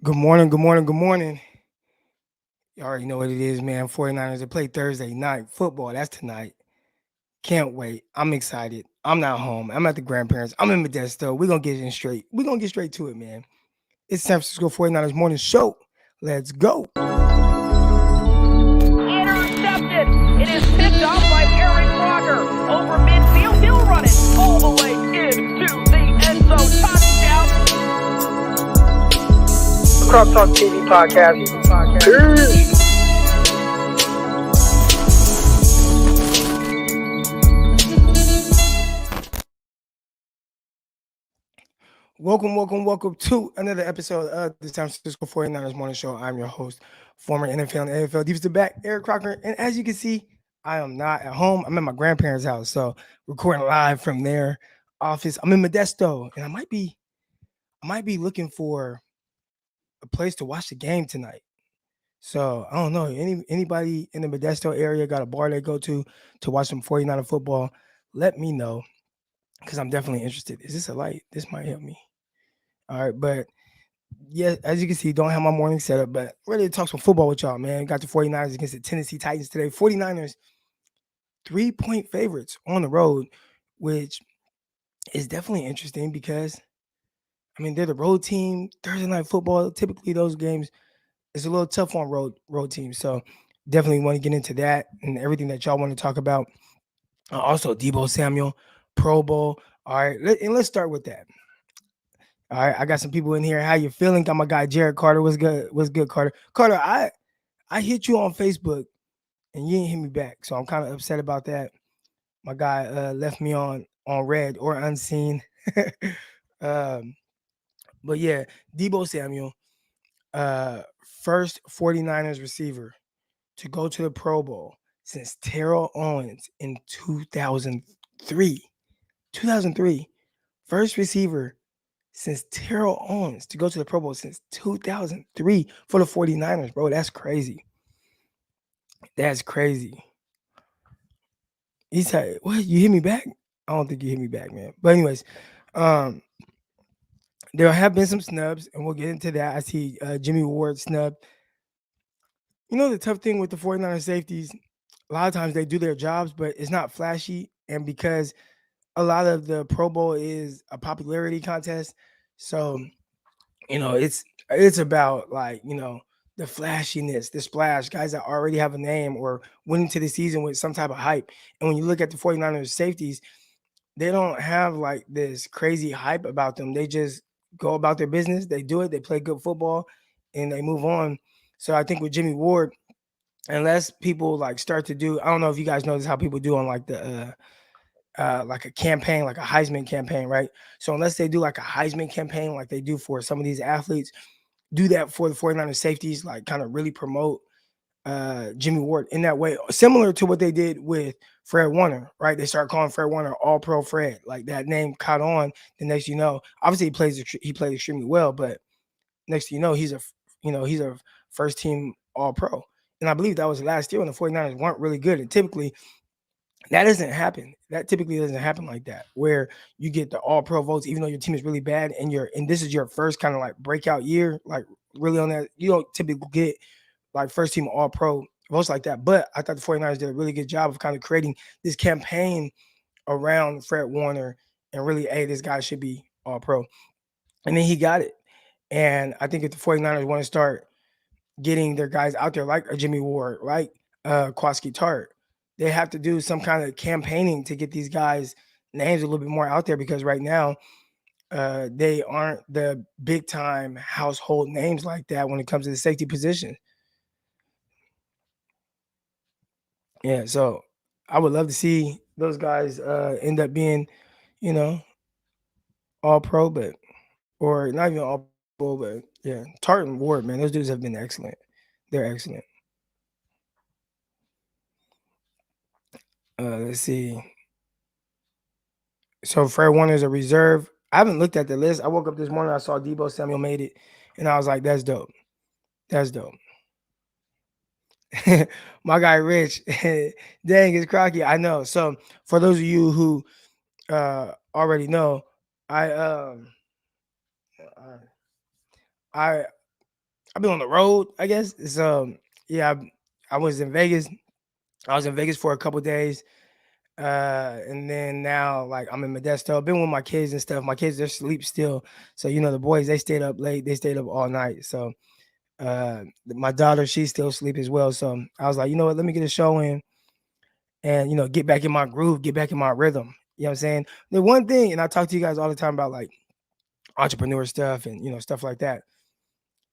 Good morning, good morning, good morning. You already know what it is, man. 49ers to play Thursday night football. That's tonight. Can't wait. I'm excited. I'm not home. I'm at the grandparents. I'm in Modesto. We're gonna get in straight. We're gonna get straight to it, man. It's San Francisco 49ers morning show. Let's go. Intercepted. It is picked up by Aaron Rodgers over midfield. He'll run it all the way into the end zone. Touchdown. Crop Talk TV podcast. Peace. Welcome to another episode of the San Francisco 49ers morning show. I'm your host, former NFL and AFL defensive back, Eric Crocker. And as you can see, I am not at home. I'm at my grandparents' house. So recording live from their office. I'm in Modesto, and I might be looking for a place to watch the game tonight. So I don't know. Anybody in the Modesto area got a bar they go to watch some 49er football? Let me know, because I'm definitely interested. Is this a light? This might help me. All right, but yeah, as you can see, don't have my morning setup, but ready to talk some football with y'all, man. Got the 49ers against the Tennessee Titans today. 49ers 3-point favorites on the road, which is definitely interesting because, I mean, they're the road team. Thursday night football, typically those games, it's a little tough on road teams. So definitely want to get into that and everything that y'all want to talk about. Also, Deebo Samuel, Pro Bowl. All right, let's start with that. All right, I got some people in here. How you feeling? Got my guy Jared Carter. What's good? What's good, Carter? Carter, I hit you on Facebook and you didn't hit me back, so I'm kind of upset about that. My guy left me on red or unseen. um, but yeah, Deebo Samuel, first 49ers receiver to go to the Pro Bowl since Terrell Owens in 2003. 2003, first receiver since Terrell Owens to go to the Pro Bowl since 2003 for the 49ers, bro. That's crazy. That's crazy. He said, "What? You hit me back?" I don't think you hit me back, man. But anyways, um, there have been some snubs, and we'll get into that. I see Jimmy Ward snub. You know the tough thing with the 49ers safeties, a lot of times they do their jobs, but it's not flashy. And because a lot of the Pro Bowl is a popularity contest, so it's about, like, the flashiness, the splash, guys that already have a name or went into the season with some type of hype. And when you look at the 49ers safeties, they don't have like this crazy hype about them. They just go about their business, they do it, they play good football, and they move on. So I think with Jimmy Ward, unless people like start to do, I don't know if you guys notice how people do on like the like a campaign, like a Heisman campaign, right? So unless they do like a Heisman campaign like they do for some of these athletes, do that for the 49ers safeties, like kind of really promote Jimmy Ward in that way, similar to what they did with Fred Warner, right? They start calling Fred Warner All Pro Fred, like that name caught on. The next you know, obviously he played extremely well, but next you know, he's a first team All Pro. And I believe that was last year when the 49ers weren't really good. And typically that doesn't happen. That typically doesn't happen like that, where you get the all pro votes, even though your team is really bad and this is your first kind of like breakout year, like really on that. You don't typically get like first team all pro votes like that. But I thought the 49ers did a really good job of kind of creating this campaign around Fred Warner and really, hey, this guy should be all pro. And then he got it. And I think if the 49ers want to start getting their guys out there like a Jimmy Ward, like Kwaski Tart, they have to do some kind of campaigning to get these guys' names a little bit more out there, because right now they aren't the big time household names like that when it comes to the safety position. Yeah, so I would love to see those guys end up being, you know, all pro, but or not even all pro, but yeah, Tart and Ward, man, those dudes have been excellent. They're excellent. Let's see. So Fred Warner is a reserve. I haven't looked at the list. I woke up this morning, I saw Deebo Samuel made it, and I was like, that's dope. That's dope. My guy Rich, dang, it's Crocky. I know. So for those of you who already know, I I've been on the road, I guess. So yeah, I was in Vegas. I was in Vegas for a couple days. And then now like I'm in Modesto. I've been with my kids and stuff. My kids they're asleep still. So the boys they stayed up late. They stayed up all night. So my daughter she's still asleep as well. So I was like, you know what, let me get a show in and get back in my groove, get back in my rhythm. You know what I'm saying? The one thing, and I talk to you guys all the time about like entrepreneur stuff and stuff like that.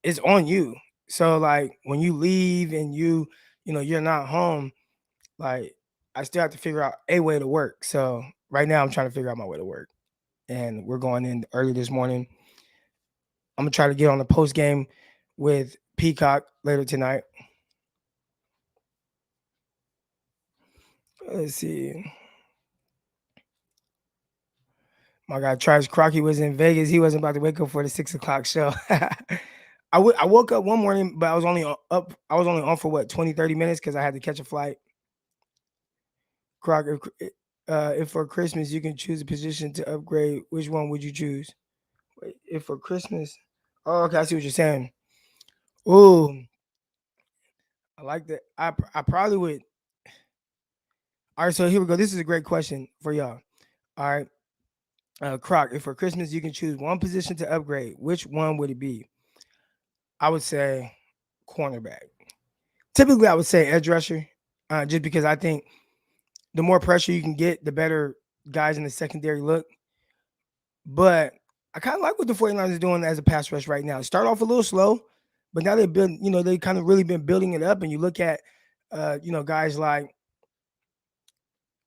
It's on you. So like when you leave and you're not home, like I still have to figure out a way to work. So right now I'm trying to figure out my way to work. And we're going in early this morning. I'm gonna try to get on the post game with Peacock later tonight. Let's see. My guy Travis Crockett was in Vegas. He wasn't about to wake up for the 6 o'clock show. I woke up one morning, but I was only up. I was only on for what 20, 30 minutes because I had to catch a flight. Crockett, if for Christmas you can choose a position to upgrade, which one would you choose? Wait, if for Christmas, oh, okay, I see what you're saying. Ooh, I like that. I probably would. All right, so here we go. This is a great question for y'all. All right, Croc, if for Christmas you can choose one position to upgrade, which one would it be? I would say cornerback. Typically, I would say edge rusher, just because I think the more pressure you can get, the better guys in the secondary look. But I kind of like what the 49ers are doing as a pass rush right now. Start off a little slow, but now they've been, they kind of really been building it up. And you look at, guys like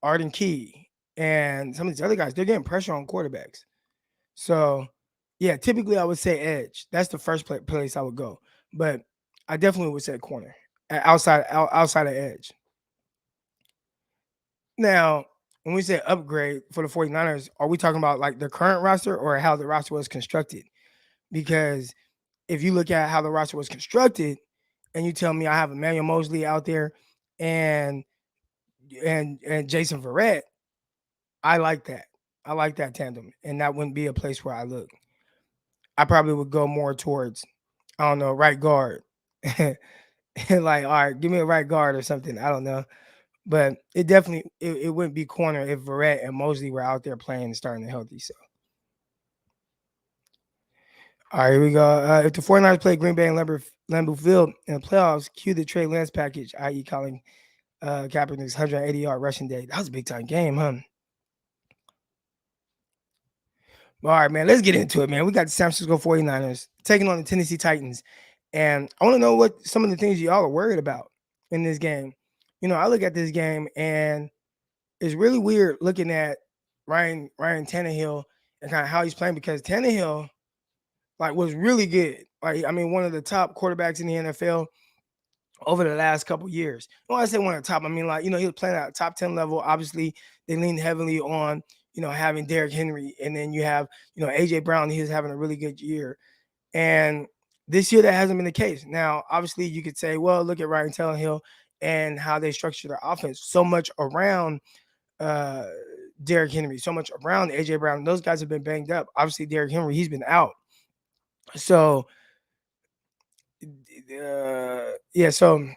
Arden Key and some of these other guys, they're getting pressure on quarterbacks. So, yeah, typically I would say edge. That's the first place I would go. But I definitely would say corner outside of edge. Now, when we say upgrade for the 49ers, are we talking about like the current roster or how the roster was constructed? Because if you look at how the roster was constructed and you tell me I have Emmanuel Mosley out there and Jason Verrett, I like that. I like that tandem. And that wouldn't be a place where I look. I probably would go more towards, I don't know, right guard. Like, all right, give me a right guard or something. I don't know. But it definitely it wouldn't be corner if Verrett and Mosley were out there playing and starting healthy. So all right, here we go. If the 49ers play Green Bay and Lambeau Field in the playoffs, cue the Trey Lance package, i.e. Colin Kaepernick's 180-yard rushing day. That was a big-time game, huh? All right, man, let's get into it, man. We got the San Francisco 49ers taking on the Tennessee Titans. And I want to know what some of the things y'all are worried about in this game. I look at this game, and it's really weird looking at Ryan Tannehill and kind of how he's playing because Tannehill – like was really good. Like I mean, one of the top quarterbacks in the NFL over the last couple years. When I say one of the top, I mean like he was playing at a top 10 level. Obviously, they leaned heavily on having Derrick Henry, and then you have AJ Brown. He was having a really good year, and this year that hasn't been the case. Now, obviously, you could say, well, look at Ryan Tannehill and how they structure their offense. So much around Derrick Henry, so much around AJ Brown. Those guys have been banged up. Obviously, Derrick Henry, he's been out. So yeah, so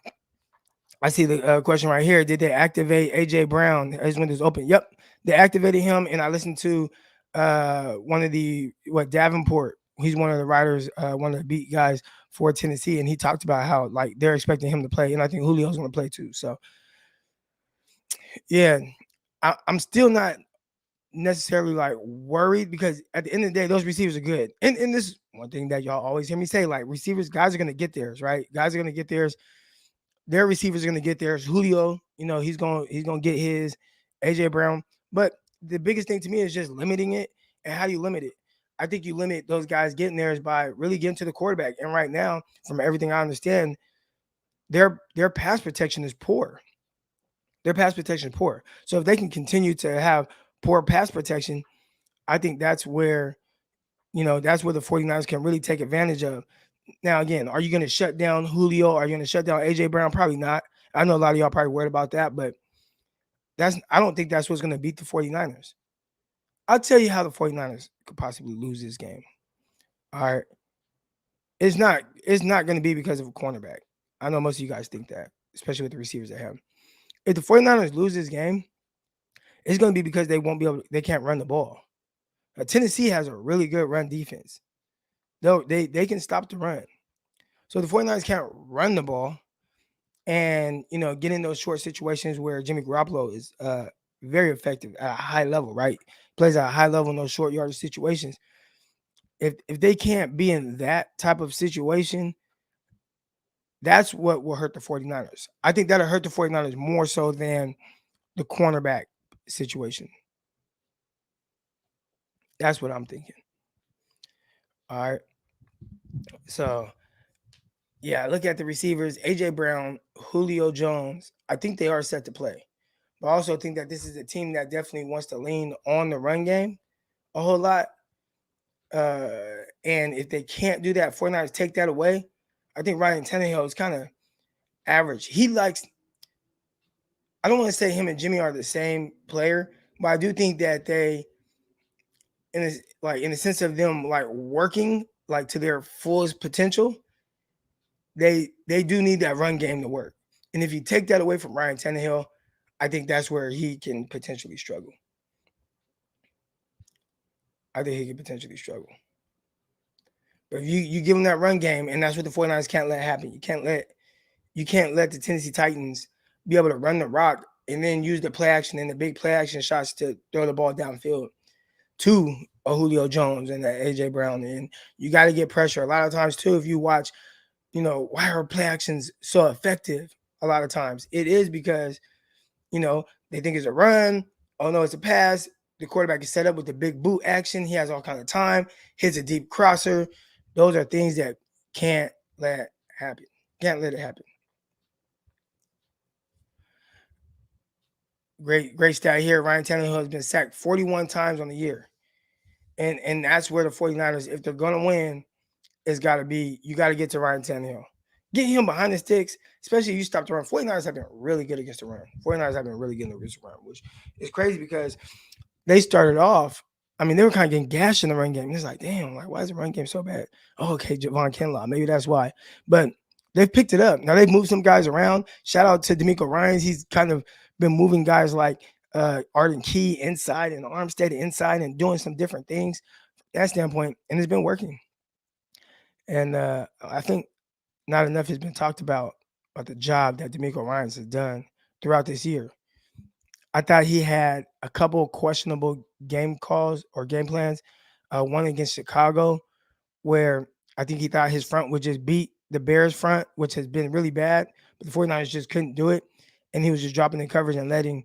I see the question right here. Did they activate AJ Brown? His window's open. Yep, they activated him, and I listened to one of the Davenport. He's one of the writers, one of the beat guys for Tennessee, and he talked about how like they're expecting him to play, and I think Julio's going to play too. So yeah, I'm still not necessarily like worried because at the end of the day, those receivers are good. And this is one thing that y'all always hear me say, like receivers, guys are gonna get theirs, right? Guys are gonna get theirs. Their receivers are gonna get theirs. Julio, he's gonna get his. AJ Brown. But the biggest thing to me is just limiting it. And how do you limit it? I think you limit those guys getting theirs by really getting to the quarterback. And right now, from everything I understand, their pass protection is poor. Their pass protection is poor. So if they can continue to have poor pass protection, I think that's where the 49ers can really take advantage of. Now, again, are you going to shut down Julio? Are you going to shut down AJ Brown? Probably not. I know a lot of y'all probably worried about that, but I don't think that's what's going to beat the 49ers. I'll tell you how the 49ers could possibly lose this game. All right. It's not going to be because of a cornerback. I know most of you guys think that, especially with the receivers they have. If the 49ers lose this game, it's going to be because they can't run the ball. Tennessee has a really good run defense. They can stop the run. So the 49ers can't run the ball and get in those short situations where Jimmy Garoppolo is very effective at a high level, right? Plays at a high level in those short yardage situations. If they can't be in that type of situation, that's what will hurt the 49ers. I think that'll hurt the 49ers more so than the cornerback situation. That's what I'm thinking. All right. So, yeah, look at the receivers, AJ Brown, Julio Jones. I think they are set to play. But I also think that this is a team that definitely wants to lean on the run game a whole lot. Uh, and if they can't do that, 49ers take that away. I think Ryan Tannehill is kind of average. I don't want to say him and Jimmy are the same player, but I do think that they, in the sense of them like working like to their fullest potential, they do need that run game to work. And if you take that away from Ryan Tannehill, I think that's where he can potentially struggle. I think he could potentially struggle. But if you give him that run game, and that's what the 49ers can't let happen. You can't let the Tennessee Titans be able to run the rock and then use the play action and the big play action shots to throw the ball downfield to a Julio Jones and a AJ Brown. And you got to get pressure. A lot of times too, if you watch, why are play actions so effective? A lot of times it is because they think it's a run. Oh no, it's a pass. The quarterback is set up with the big boot action. He has all kind of time. Hits a deep crosser. Those are things that can't let happen. Can't let it happen. Great stat here. Ryan Tannehill has been sacked 41 times on the year. And that's where the 49ers, if they're gonna win, it's gotta be you gotta get to Ryan Tannehill. Get him behind the sticks, especially if you stop the run. 49ers have been really good against the run. 49ers have been really good against the run, which is crazy because they started off. I mean, they were kind of getting gashed in the run game. It's like, damn, like why is the run game so bad? Oh, okay, Javon Kinlaw, maybe that's why. But they've picked it up. Now they've moved some guys around. Shout out to D'Amico Ryans. He's kind of been moving guys like Arden Key inside and Armstead inside and doing some different things from that standpoint, and it's been working. And I think not enough has been talked about the job that D'Amico Ryans has done throughout this year. I thought he had a couple of questionable game calls or game plans. One against Chicago, where I think he thought his front would just beat the Bears front, which has been really bad, but the 49ers just couldn't do it. And he was just dropping the coverage and letting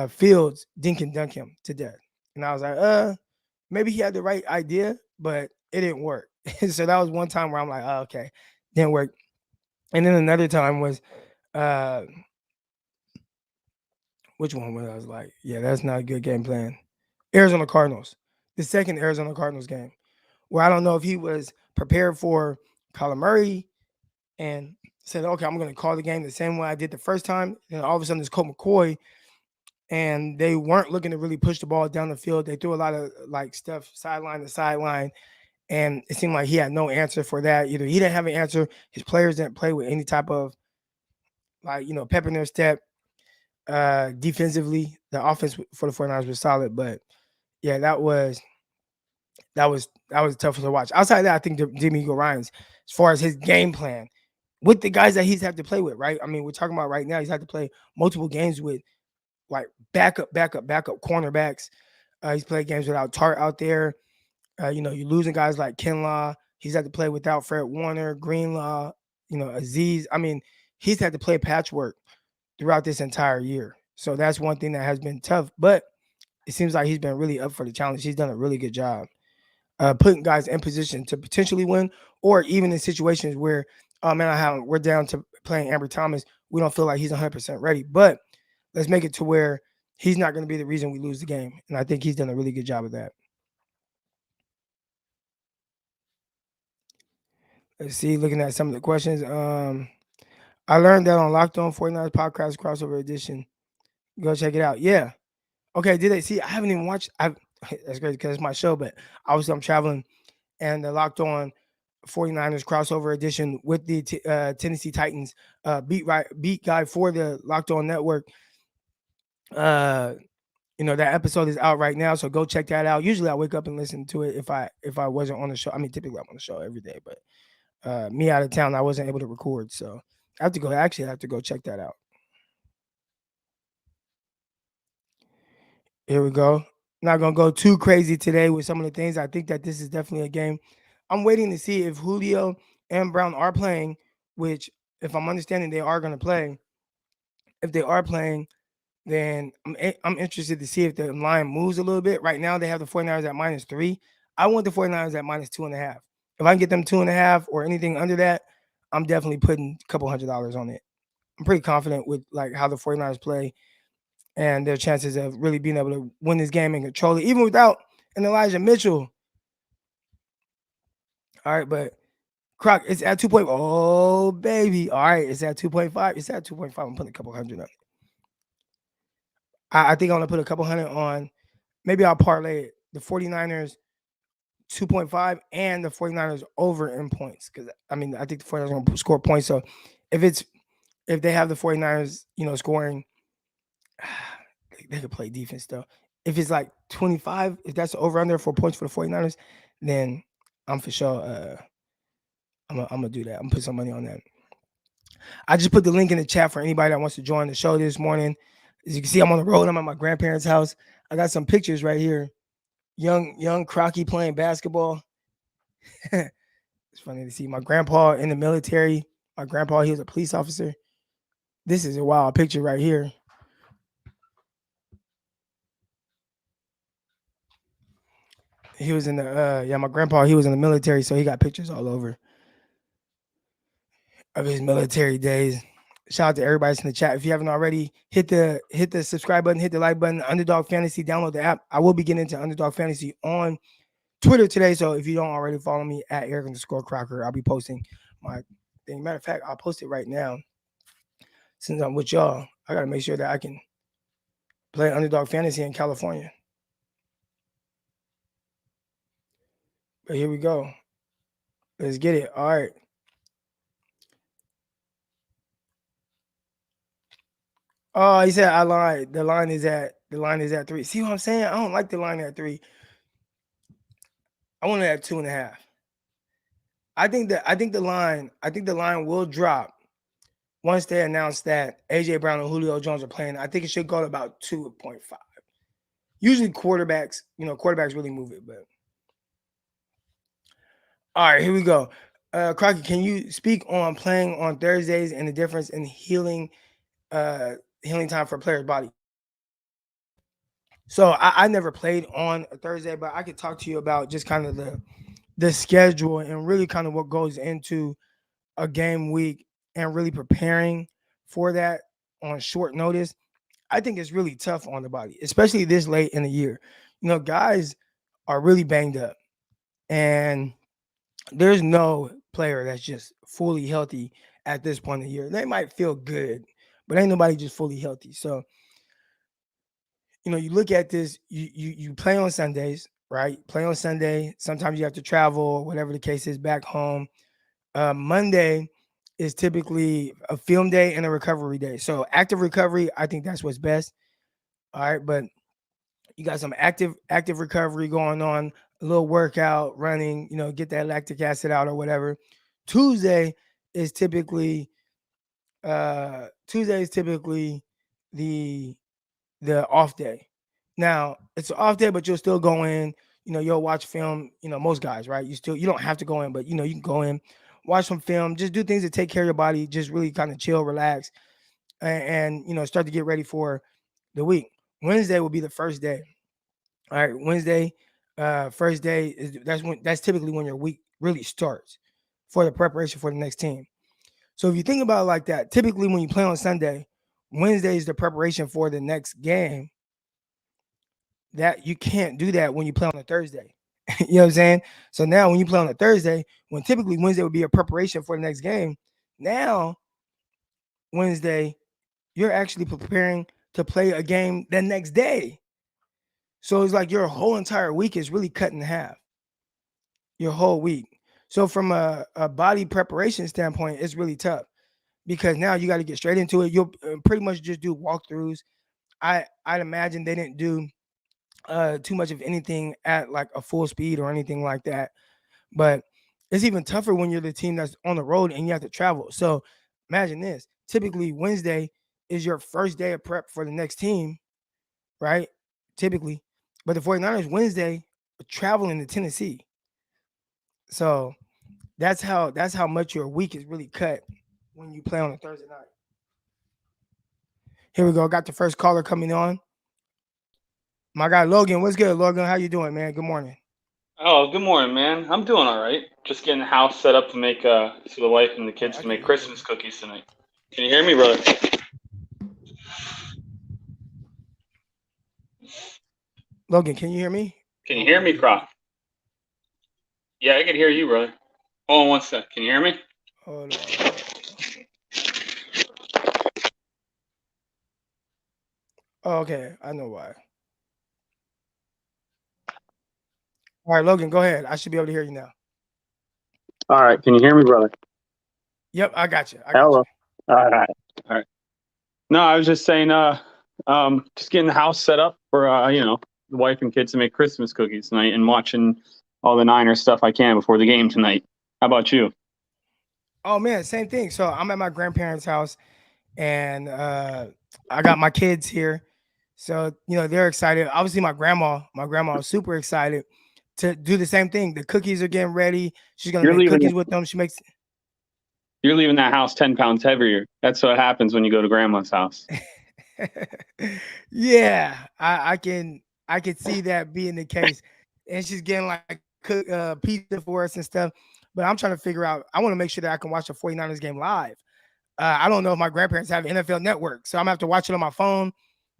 Fields dink and dunk him to death. And I was like, maybe he had the right idea, but it didn't work. So that was one time where I'm like, oh, okay, didn't work. And then another time was, which one was I was like, yeah, that's not a good game plan. Arizona Cardinals, the second Arizona Cardinals game, where I don't know if he was prepared for Kyler Murray and said, okay, I'm going to call the game the same way I did the first time. And all of a sudden, it's Colt McCoy, and they weren't looking to really push the ball down the field. They threw a lot of like stuff sideline to sideline, and it seemed like he had no answer for that. Either he didn't have an answer, his players didn't play with any type of pep in their step. Defensively, the offense for the 49ers was solid, but yeah, that was tough to watch. Outside of that, I think D'Amico Ryans, as far as his game plan with the guys that he's had to play with, right? I mean, we're talking about right now, he's had to play multiple games with like backup cornerbacks. He's played games without Tart out there. You're losing guys like Kinlaw. He's had to play without Fred Warner, Greenlaw, Aziz. I mean, he's had to play patchwork throughout this entire year. So that's one thing that has been tough, but it seems like he's been really up for the challenge. He's done a really good job putting guys in position to potentially win, or even in situations where, oh man, we're down to playing Ambry Thomas. We don't feel like he's 100% ready, but let's make it to where he's not going to be the reason we lose the game. And I think he's done a really good job of that. Let's see, looking at some of the questions. I learned that on Locked On 49ers podcast crossover edition. Go check it out. Yeah. Okay. Did they see? I haven't even watched. That's great because it's my show, but obviously I'm traveling, and the Locked On 49ers crossover edition with the Tennessee Titans beat guy for the Locked On Network. Uh, that episode is out right now, so go check that out. Usually I wake up and listen to it if I wasn't on the show. I mean, typically I'm on the show every day, but me out of town, I wasn't able to record, so I have to go. Actually, I have to go check that out. Here we go. Not gonna go too crazy today with some of the things. I think that this is definitely a game. I'm waiting to see if Julio and Brown are playing, which, if I'm understanding, they are going to play. If they are playing, then I'm interested to see if the line moves a little bit. Right now, they have the 49ers at -3. I want the 49ers at -2.5. If I can get them 2.5 or anything under that, I'm definitely putting a couple $100 on it. I'm pretty confident with like how the 49ers play and their chances of really being able to win this game and control it, even without an Elijah Mitchell. All right, but Croc, it's at 2.0. Oh, baby. All right, it's at 2.5. It's at 2.5. I'm putting a couple hundred on it. I think I'm going to put a couple hundred on. Maybe I'll parlay it. The 49ers 2.5 and the 49ers over in points. Because, I mean, I think the 49ers are going to score points. So if they have the 49ers, scoring, they could play defense, though. If it's like 25, if that's over under 4 points for the 49ers, then I'm for sure I'm gonna do that. I'm gonna put some money on that. I just put the link in the chat for anybody that wants to join the show this morning. As you can see, I'm on the road. I'm at my grandparents' house. I got some pictures right here. Young Crocky playing basketball. It's funny to see my grandpa in the military. My grandpa, he was a police officer. This is a wild picture right here. He was in the my grandpa, he was in the military, so he got pictures all over of his military days. Shout out to everybody that's in the chat. If you haven't already, hit the subscribe button, hit the like button. Underdog Fantasy, download the app. I will be getting into Underdog Fantasy on Twitter today. So if you don't already follow me at Eric_Crocker, I'll be posting my thing. Matter of fact, I'll post it right now. Since I'm with y'all, I gotta make sure that I can play Underdog Fantasy in California. But here we go. Let's get it. All right. Oh, he said I lied. The line is at 3. See what I'm saying? I don't like the line at 3. I want it at 2.5. I think the line will drop once they announce that AJ Brown and Julio Jones are playing. I think it should go to about 2.5. Usually quarterbacks really move it, but all right, here we go. Crockett, can you speak on playing on Thursdays and the difference in healing time for a player's body? So I never played on a Thursday, but I could talk to you about just kind of the schedule and really kind of what goes into a game week and really preparing for that on short notice. I think it's really tough on the body, especially this late in the year. Guys are really banged up, and there's no player that's just fully healthy at this point in the year. They might feel good, but ain't nobody just fully healthy. So, you look at this, you play on Sundays, right? Play on Sunday. Sometimes you have to travel, whatever the case is, back home. Monday is typically a film day and a recovery day. So active recovery, I think that's what's best. All right, but you got some active recovery going on, a little workout, running, get that lactic acid out or whatever. Tuesday is typically the off day. Now, it's an off day, but you'll still go in, you'll watch film, most guys, right? You don't have to go in, but you can go in, watch some film, just do things to take care of your body, just really kind of chill, relax, and start to get ready for the week. Wednesday will be the first day. All right, Wednesday, first day is that's typically when your week really starts for the preparation for the next team. So if you think about it like that, typically when you play on Sunday, Wednesday is the preparation for the next game. That you can't do that when you play on a Thursday. You know what I'm saying? So now when you play on a Thursday, when typically Wednesday would be a preparation for the next game, now Wednesday, you're actually preparing to play a game the next day. So it's like your whole entire week is really cut in half. Your whole week. So from a body preparation standpoint, it's really tough because now you got to get straight into it. You'll pretty much just do walkthroughs. I'd imagine they didn't do too much of anything at like a full speed or anything like that. But it's even tougher when you're the team that's on the road and you have to travel. So imagine this. Typically, Wednesday is your first day of prep for the next team, right? Typically. But the 49ers Wednesday are traveling to Tennessee. So that's how much your week is really cut when you play on a Thursday night. Here we go. Got the first caller coming on. My guy Logan. What's good, Logan? How you doing, man? Good morning. Oh, good morning, man. I'm doing all right. Just getting the house set up to make for the wife and the kids I to can make hear you. Christmas cookies tonight. Can you hear me, brother? Logan, can you hear me? Can you hear me, Croc? Yeah, I can hear you, brother. Hold on one sec. Can you hear me? Hold on. Oh, okay, I know why. All right, Logan, go ahead. I should be able to hear you now. All right. Can you hear me, brother? Yep, I got you. Hello. All right. All right. No, I was just saying, just getting the house set up for, the wife and kids to make Christmas cookies tonight and watching all the Niners stuff I can before the game tonight. How about you? Oh man, same thing. So I'm at my grandparents' house, and I got my kids here. So they're excited. Obviously, my grandma is super excited to do the same thing. The cookies are getting ready. She's gonna You're make leaving. cookies with them. She makes. You're leaving that house 10 pounds heavier. That's what happens when you go to grandma's house. Yeah, I can see that being the case, and she's getting like pizza for us and stuff. But I'm trying to figure out. I want to make sure that I can watch the 49ers game live. I don't know if my grandparents have NFL Network, so I'm gonna have to watch it on my phone.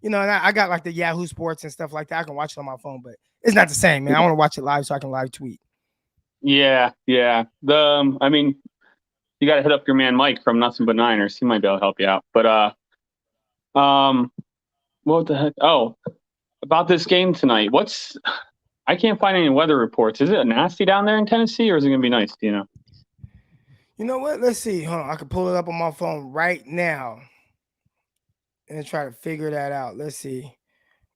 And I got like the Yahoo Sports and stuff like that. I can watch it on my phone, but it's not the same, man. I want to watch it live so I can live tweet. Yeah. I mean, you got to hit up your man Mike from Nothing But Niners. He might be able to help you out. But what the heck? Oh, about this game tonight. I can't find any weather reports. Is it nasty down there in Tennessee, or is it gonna be nice? Do you know? You know what? Let's see. Hold on. I can pull it up on my phone right now and try to figure that out. Let's see.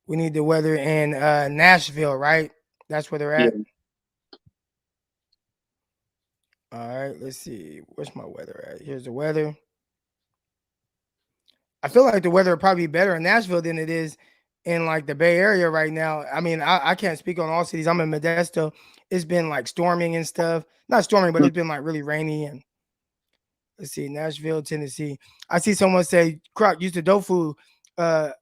We need the weather in Nashville, right? That's where they're at. Yeah. All right. Let's see. Where's my weather at? Here's the weather. I feel like the weather would probably be better in Nashville than it is in like the Bay Area right now. I mean, I can't speak on all cities. I'm in Modesto. It's been like storming and stuff. Not storming, but it's been like really rainy. And let's see, Nashville, Tennessee. I see someone say Croc use the Dofu app.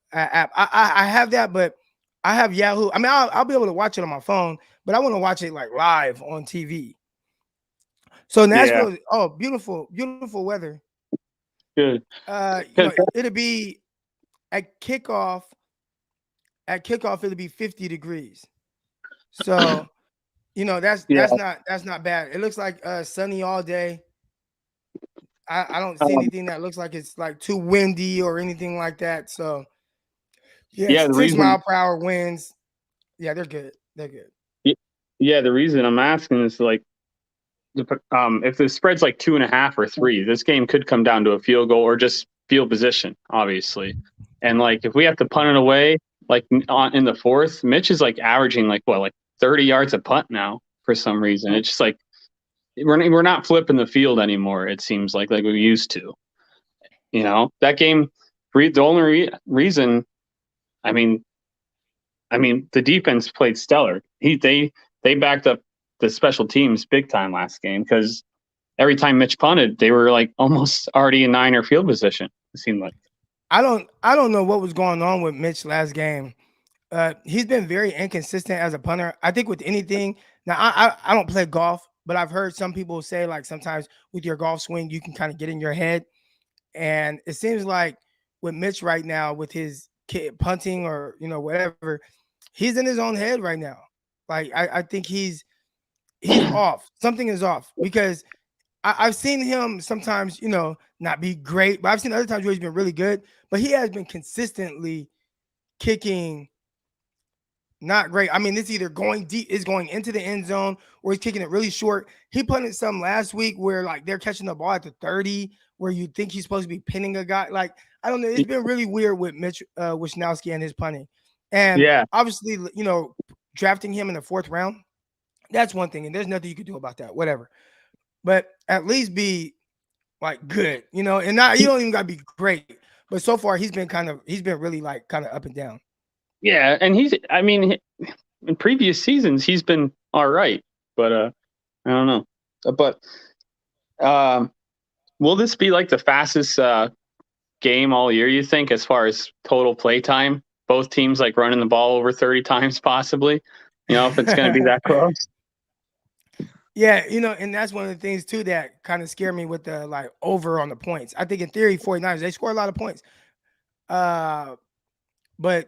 I have that, but I have Yahoo. I mean, I'll be able to watch it on my phone, but I want to watch it like live on TV. So Nashville, oh, beautiful, beautiful weather. Good. It'll be at kickoff. At kickoff, it'll be 50 degrees. So, that's not bad. It looks like sunny all day. I don't see anything that looks like it's like too windy or anything like that. So, the 6-mile-per-hour winds. Yeah, they're good. They're good. Yeah, the reason I'm asking is like, if the spread's like 2.5 or 3, this game could come down to a field goal or just field position, obviously. And like, if we have to punt it away, like in the fourth, Mitch is like averaging like 30 yards a punt now for some reason. It's just like we're not flipping the field anymore. It seems like we used to. That game. The only reason, I mean, the defense played stellar. They backed up the special teams big time last game because every time Mitch punted, they were like almost already in Niner field position. It seemed like. I don't know what was going on with Mitch last game. He's been very inconsistent as a punter. I think with anything. Now I don't play golf, but I've heard some people say like sometimes with your golf swing you can kind of get in your head, and it seems like with Mitch right now with his punting or whatever, he's in his own head right now. Like I think he's off. Something is off because I've seen him sometimes, not be great, but I've seen other times where he's been really good. But he has been consistently kicking Not great. I mean, it's either going deep, it's going into the end zone, or he's kicking it really short. He punted some last week where like they're catching the ball at the 30, where you think he's supposed to be pinning a guy. Like, I don't know. It's been really weird with Mitch Wisnowski and his punting. And Yeah, obviously, drafting him in the 4th round, that's one thing. And there's nothing you can do about that. Whatever. But at least be like good, and not you don't even gotta be great. But so far he's been really like kind of up and down. yeah, and I mean, in previous seasons he's been all right, but I don't know. But will this be like the fastest game all year? You think, as far as total play time? Both teams like running the ball over 30 times, possibly. If it's going to be that close. Yeah, and that's one of the things too that kind of scare me with the like over on the points. I think in theory 49ers, they score a lot of points. But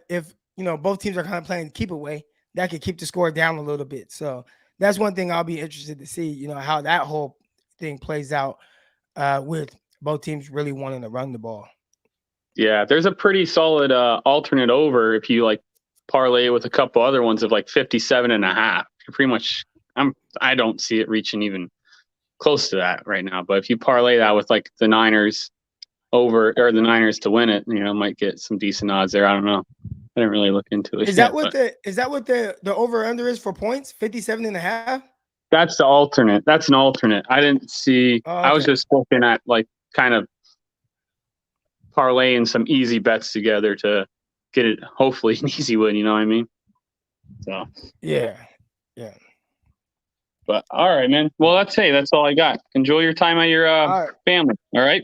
if both teams are kind of playing keep away, that could keep the score down a little bit. So that's one thing I'll be interested to see, how that whole thing plays out with both teams really wanting to run the ball. Yeah, there's a pretty solid alternate over if you like parlay it with a couple other ones of like 57.5. You're pretty much I don't see it reaching even close to that right now. But if you parlay that with like the Niners over, or the Niners to win it, might get some decent odds there. I don't know. I didn't really look into it. Is that what the over under is for points? 57.5? That's the alternate. That's an alternate. I didn't see. Oh, okay. I was just looking at like kind of parlaying some easy bets together to get it, hopefully an easy win. You know what I mean? So yeah. But all right, man. Well, that's all I got. Enjoy your time at your family. All right.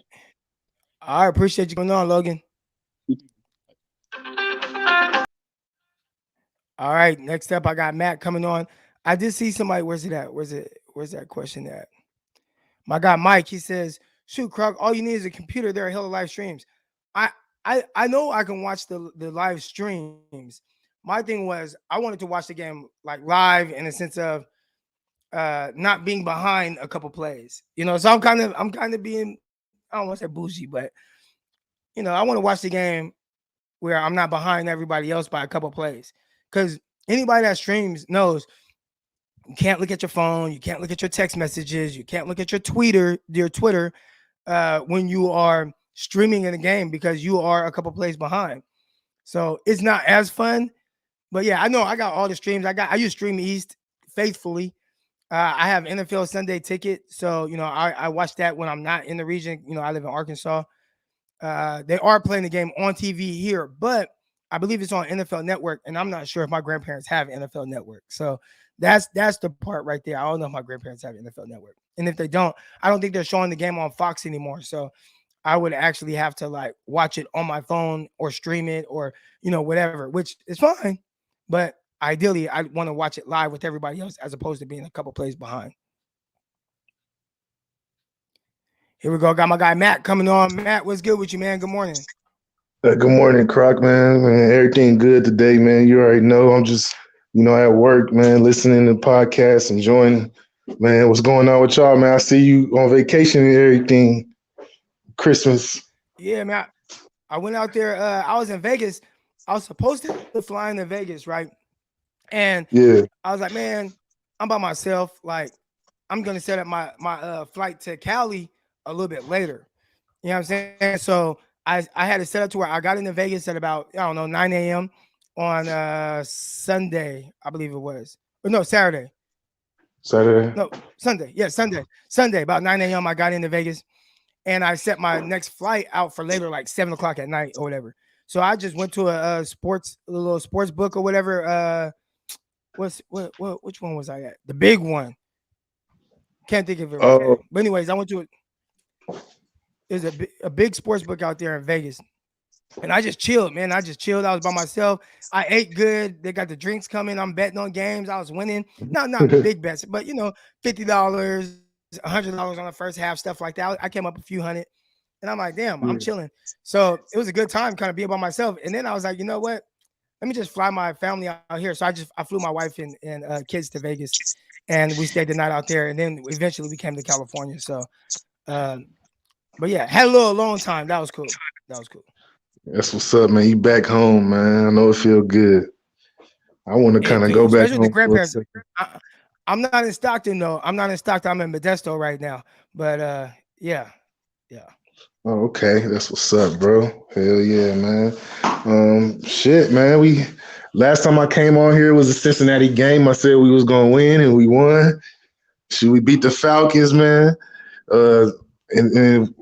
I appreciate you going on, Logan. All right. Next up, I got Matt coming on. I did see somebody. Where's it at? Where's that question at? My guy Mike. He says, "Shoot, Krug. All you need is a computer. There are a hell of live streams. I know I can watch the live streams. My thing was I wanted to watch the game like live in a sense of not being behind a couple plays. So I'm kind of being, I don't want to say bougie, but I want to watch the game where I'm not behind everybody else by a couple plays. Because anybody that streams knows you can't look at your phone, you can't look at your text messages, you can't look at your Twitter when you are streaming in a game because you are a couple plays behind. So it's not as fun. But yeah, I know I got all the streams. I use Stream East faithfully. I have NFL Sunday ticket, so I watch that when I'm not in the region. I live in Arkansas. They are playing the game on TV here, but I believe it's on NFL Network, and I'm not sure if my grandparents have NFL Network. So that's the part right there. I don't know if my grandparents have NFL Network, and if they don't, I don't think they're showing the game on Fox anymore. So I would actually have to like watch it on my phone or stream it or whatever, which is fine, but ideally, I want to watch it live with everybody else as opposed to being a couple plays behind. Here we go. Got my guy Matt coming on. Matt, what's good with you, man? Good morning. Good morning, Croc, man. Everything good today, man. You already know I'm just, at work, man, listening to podcasts, enjoying, man, what's going on with y'all, man? I see you on vacation and everything. Christmas. Yeah, man. I went out there. I was in Vegas. I was supposed to fly into Vegas, right? And I was like, man, I'm by myself. Like, I'm going to set up my flight to Cali a little bit later. You know what I'm saying? So I had it set up to where I got into Vegas at about, 9 a.m. on Sunday, I believe it was. Or no, Saturday. No, Sunday. Yeah, Sunday. Sunday, about 9 a.m. I got into Vegas. And I set my next flight out for later, like 7 o'clock at night or whatever. So I just went to a little sports book or whatever. Which one was I at? The big one. Can't think of it right now. But anyways, I went to it. There's a big sports book out there in Vegas. And I just chilled, man. I was by myself. I ate good. They got the drinks coming. I'm betting on games. I was winning. Not big bets, but $50, $100 on the first half, stuff like that. I came up a few hundred. And I'm like, damn, I'm chilling. So it was a good time kind of being by myself. And then I was like, you know what? Let me just fly my family out here. So I flew my wife and kids to Vegas, and we stayed the night out there. And then eventually we came to California. So, but yeah, had a little alone time. That was cool. That's what's up, man. You back home, man. I know it feel good. I want to kind of go back Especially the home for a grandparents. second. I'm not in Stockton though. I'm not in Stockton. I'm in Modesto right now. But yeah. Oh, okay, that's what's up, bro. Hell yeah, man. Shit, man. We last time I came on here was a Cincinnati game. I said we was gonna win, and we won. Should we beat the Falcons, man? Uh, and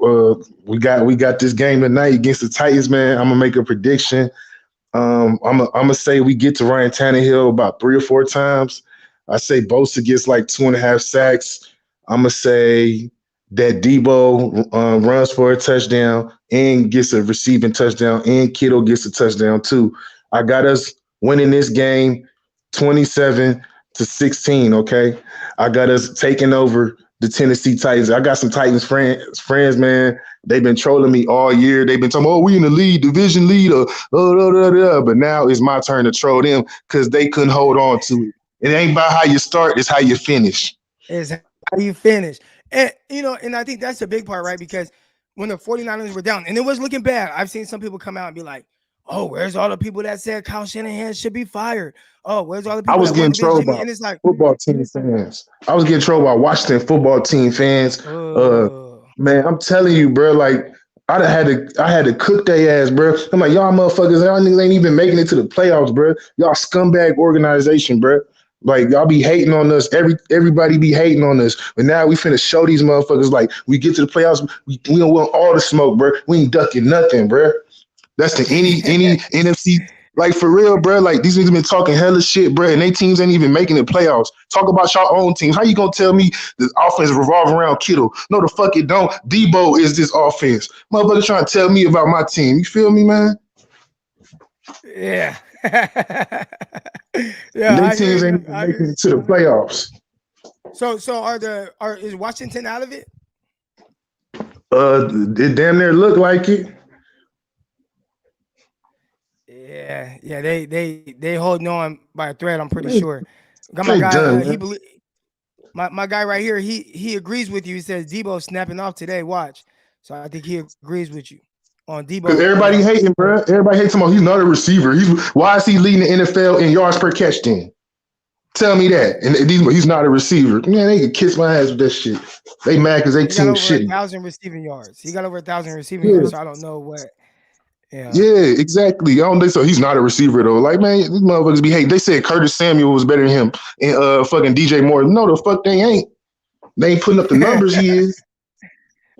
we got this game tonight against the Titans, man. I'm gonna make a prediction. I'm gonna say we get to Ryan Tannehill about 3 or 4 times. I say Bosa gets like 2.5 sacks. I'm gonna say that Debo runs for a touchdown and gets a receiving touchdown, and Kittle gets a touchdown too. I got us winning this game 27-16. Okay, I got us taking over the Tennessee Titans. I got some Titans friends, man. They've been trolling me all year. They've been talking, oh, we in the lead, division lead, but now it's my turn to troll them because they couldn't hold on to it. It ain't about how you start, it's how you finish. Is how you finish. And and I think that's the big part, right? Because when the 49ers were down, and it was looking bad, I've seen some people come out and be like, oh, where's all the people that said Kyle Shanahan should be fired? Oh, where's all the I people was that went getting against trolled Jimmy? by And it's like, football team fans. I was getting trolled by Washington football team fans. Uh, oh, man, I'm telling you, bro, like I had to cook their ass, bro. I'm like, y'all motherfuckers, y'all niggas ain't even making it to the playoffs, bro. Y'all scumbag organization, bro. Like y'all be hating on us. Everybody be hating on us. But now we finna show these motherfuckers like we get to the playoffs, we don't want all the smoke, bro. We ain't ducking nothing, bro. That's the any NFC. Like for real, bro. Like these niggas been talking hella shit, bro, and they teams ain't even making the playoffs. Talk about your own team. How you gonna tell me the offense revolve around Kittle? No, the fuck it don't. Debo is this offense. Motherfucker trying to tell me about my team. You feel me, man? yeah. Yeah, They I hear teams ain't you. even making it to the playoffs. So is Washington out of it? It damn near look like it. Yeah. They holding on by a thread. I'm pretty They, sure. Got my they guy. done, He man. believe my guy right here. He agrees with you. He says Debo snapping off today. Watch. So I think he agrees with you on Because Debo. everybody hating, bro. Everybody hates him. He's not a receiver. Why is he leading the NFL in yards per catch then? Tell me Right. that. And he's not a receiver. Man, they can kiss my ass with that shit. They mad because they He got team over a shitty. thousand receiving yards. He got over 1,000 receiving Yeah, yards. So I don't know what. Yeah. yeah, exactly. I don't think so. He's not a receiver though. Like, man, these motherfuckers be hating. They said Curtis Samuel was better than him and fucking DJ Moore. No, the fuck they ain't. They ain't putting up the numbers he is.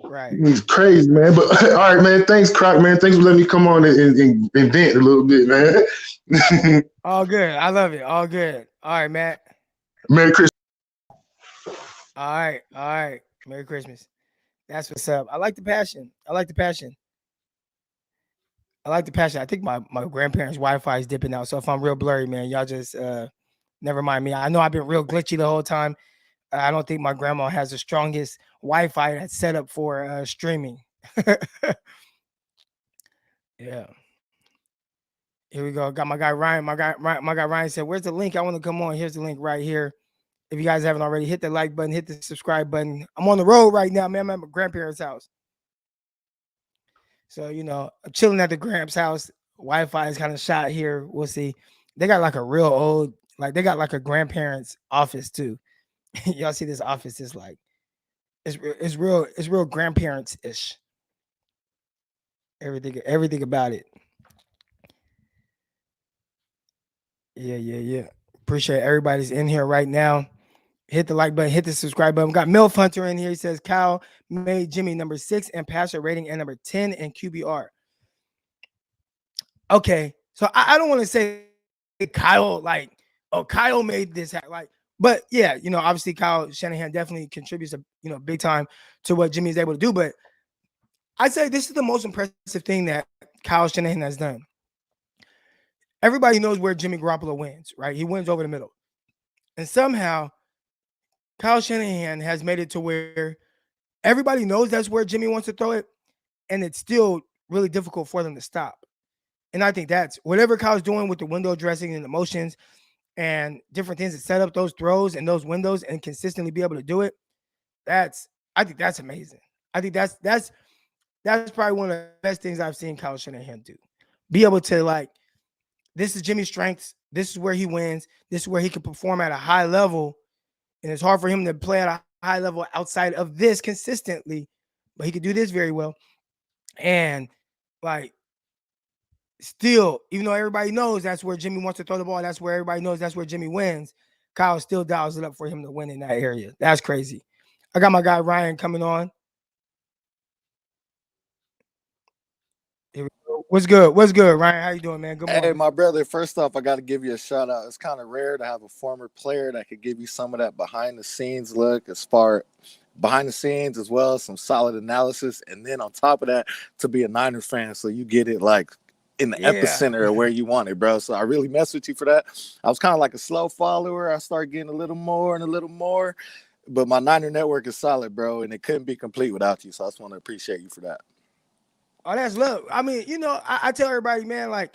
Right. He's crazy, man. But all right, man. Thanks, Croc, man. Thanks for letting me come on and vent a little bit, man. All good. I love it. All good. All right, Matt. Merry Christmas. All right. All right. Merry Christmas. That's what's up. I like the passion. I like the passion. I like the passion. I think my grandparents' Wi-Fi is dipping out. So if I'm real blurry, man, y'all just never mind me. I know I've been real glitchy the whole time. I don't think my grandma has the strongest Wi-Fi that's set up for streaming. Yeah. Here we go. Got my guy Ryan. My guy Ryan said, "Where's the link? I want to come on. Here's the link right here. If you guys haven't already, hit the like button, hit the subscribe button. I'm on the road right now, man. I'm at my grandparents' house. So, I'm chilling at the Gramps house. Wi-Fi is kind of shot here. We'll see. They got like a real old, like they got like a grandparents' office too. Y'all see this office is like it's real grandparents-ish. Everything about it. Yeah. Appreciate everybody's in here right now. Hit the like button, hit the subscribe button. We got Milf Hunter in here. He says Kyle made Jimmy number 6 in passer rating and number 10 in QBR. Okay, so I don't want to say Kyle Kyle made this but yeah, obviously Kyle Shanahan definitely contributes big time to what Jimmy is able to do. But I'd say this is the most impressive thing that Kyle Shanahan has done. Everybody knows where Jimmy Garoppolo wins, right? He wins over the middle, and somehow Kyle Shanahan has made it to where everybody knows that's where Jimmy wants to throw it, and it's still really difficult for them to stop. And I think that's whatever Kyle's doing with the window dressing and the motions and different things to set up those throws and those windows and consistently be able to do it. I think that's amazing. I think that's probably one of the best things I've seen Kyle Shanahan do. Be able to this is Jimmy's strengths. This is where he wins. This is where he can perform at a high level. And it's hard for him to play at a high level outside of this consistently, but he could do this very well. And like, still, even though everybody knows that's where Jimmy wants to throw the ball, that's where everybody knows that's where Jimmy wins. Kyle still dials it up for him to win in that area. That's crazy. I got my guy Ryan coming on. Here we go. What's good? What's good, Ryan? How you doing, man? Good Hey, morning. my brother, first off, I got to give you a shout out. It's kind of rare to have a former player that could give you some of that behind the scenes look, as far behind the scenes, as well as some solid analysis. And then on top of that, to be a Niners fan, so you get it like in the Yeah. epicenter of where you want it, bro. So I really mess with you for that. I was kind of like a slow follower. I started getting a little more and a little more. But my Niner network is solid, bro, and it couldn't be complete without you. So I just want to appreciate you for that. Oh, that's love. I mean, I tell everybody, man, like,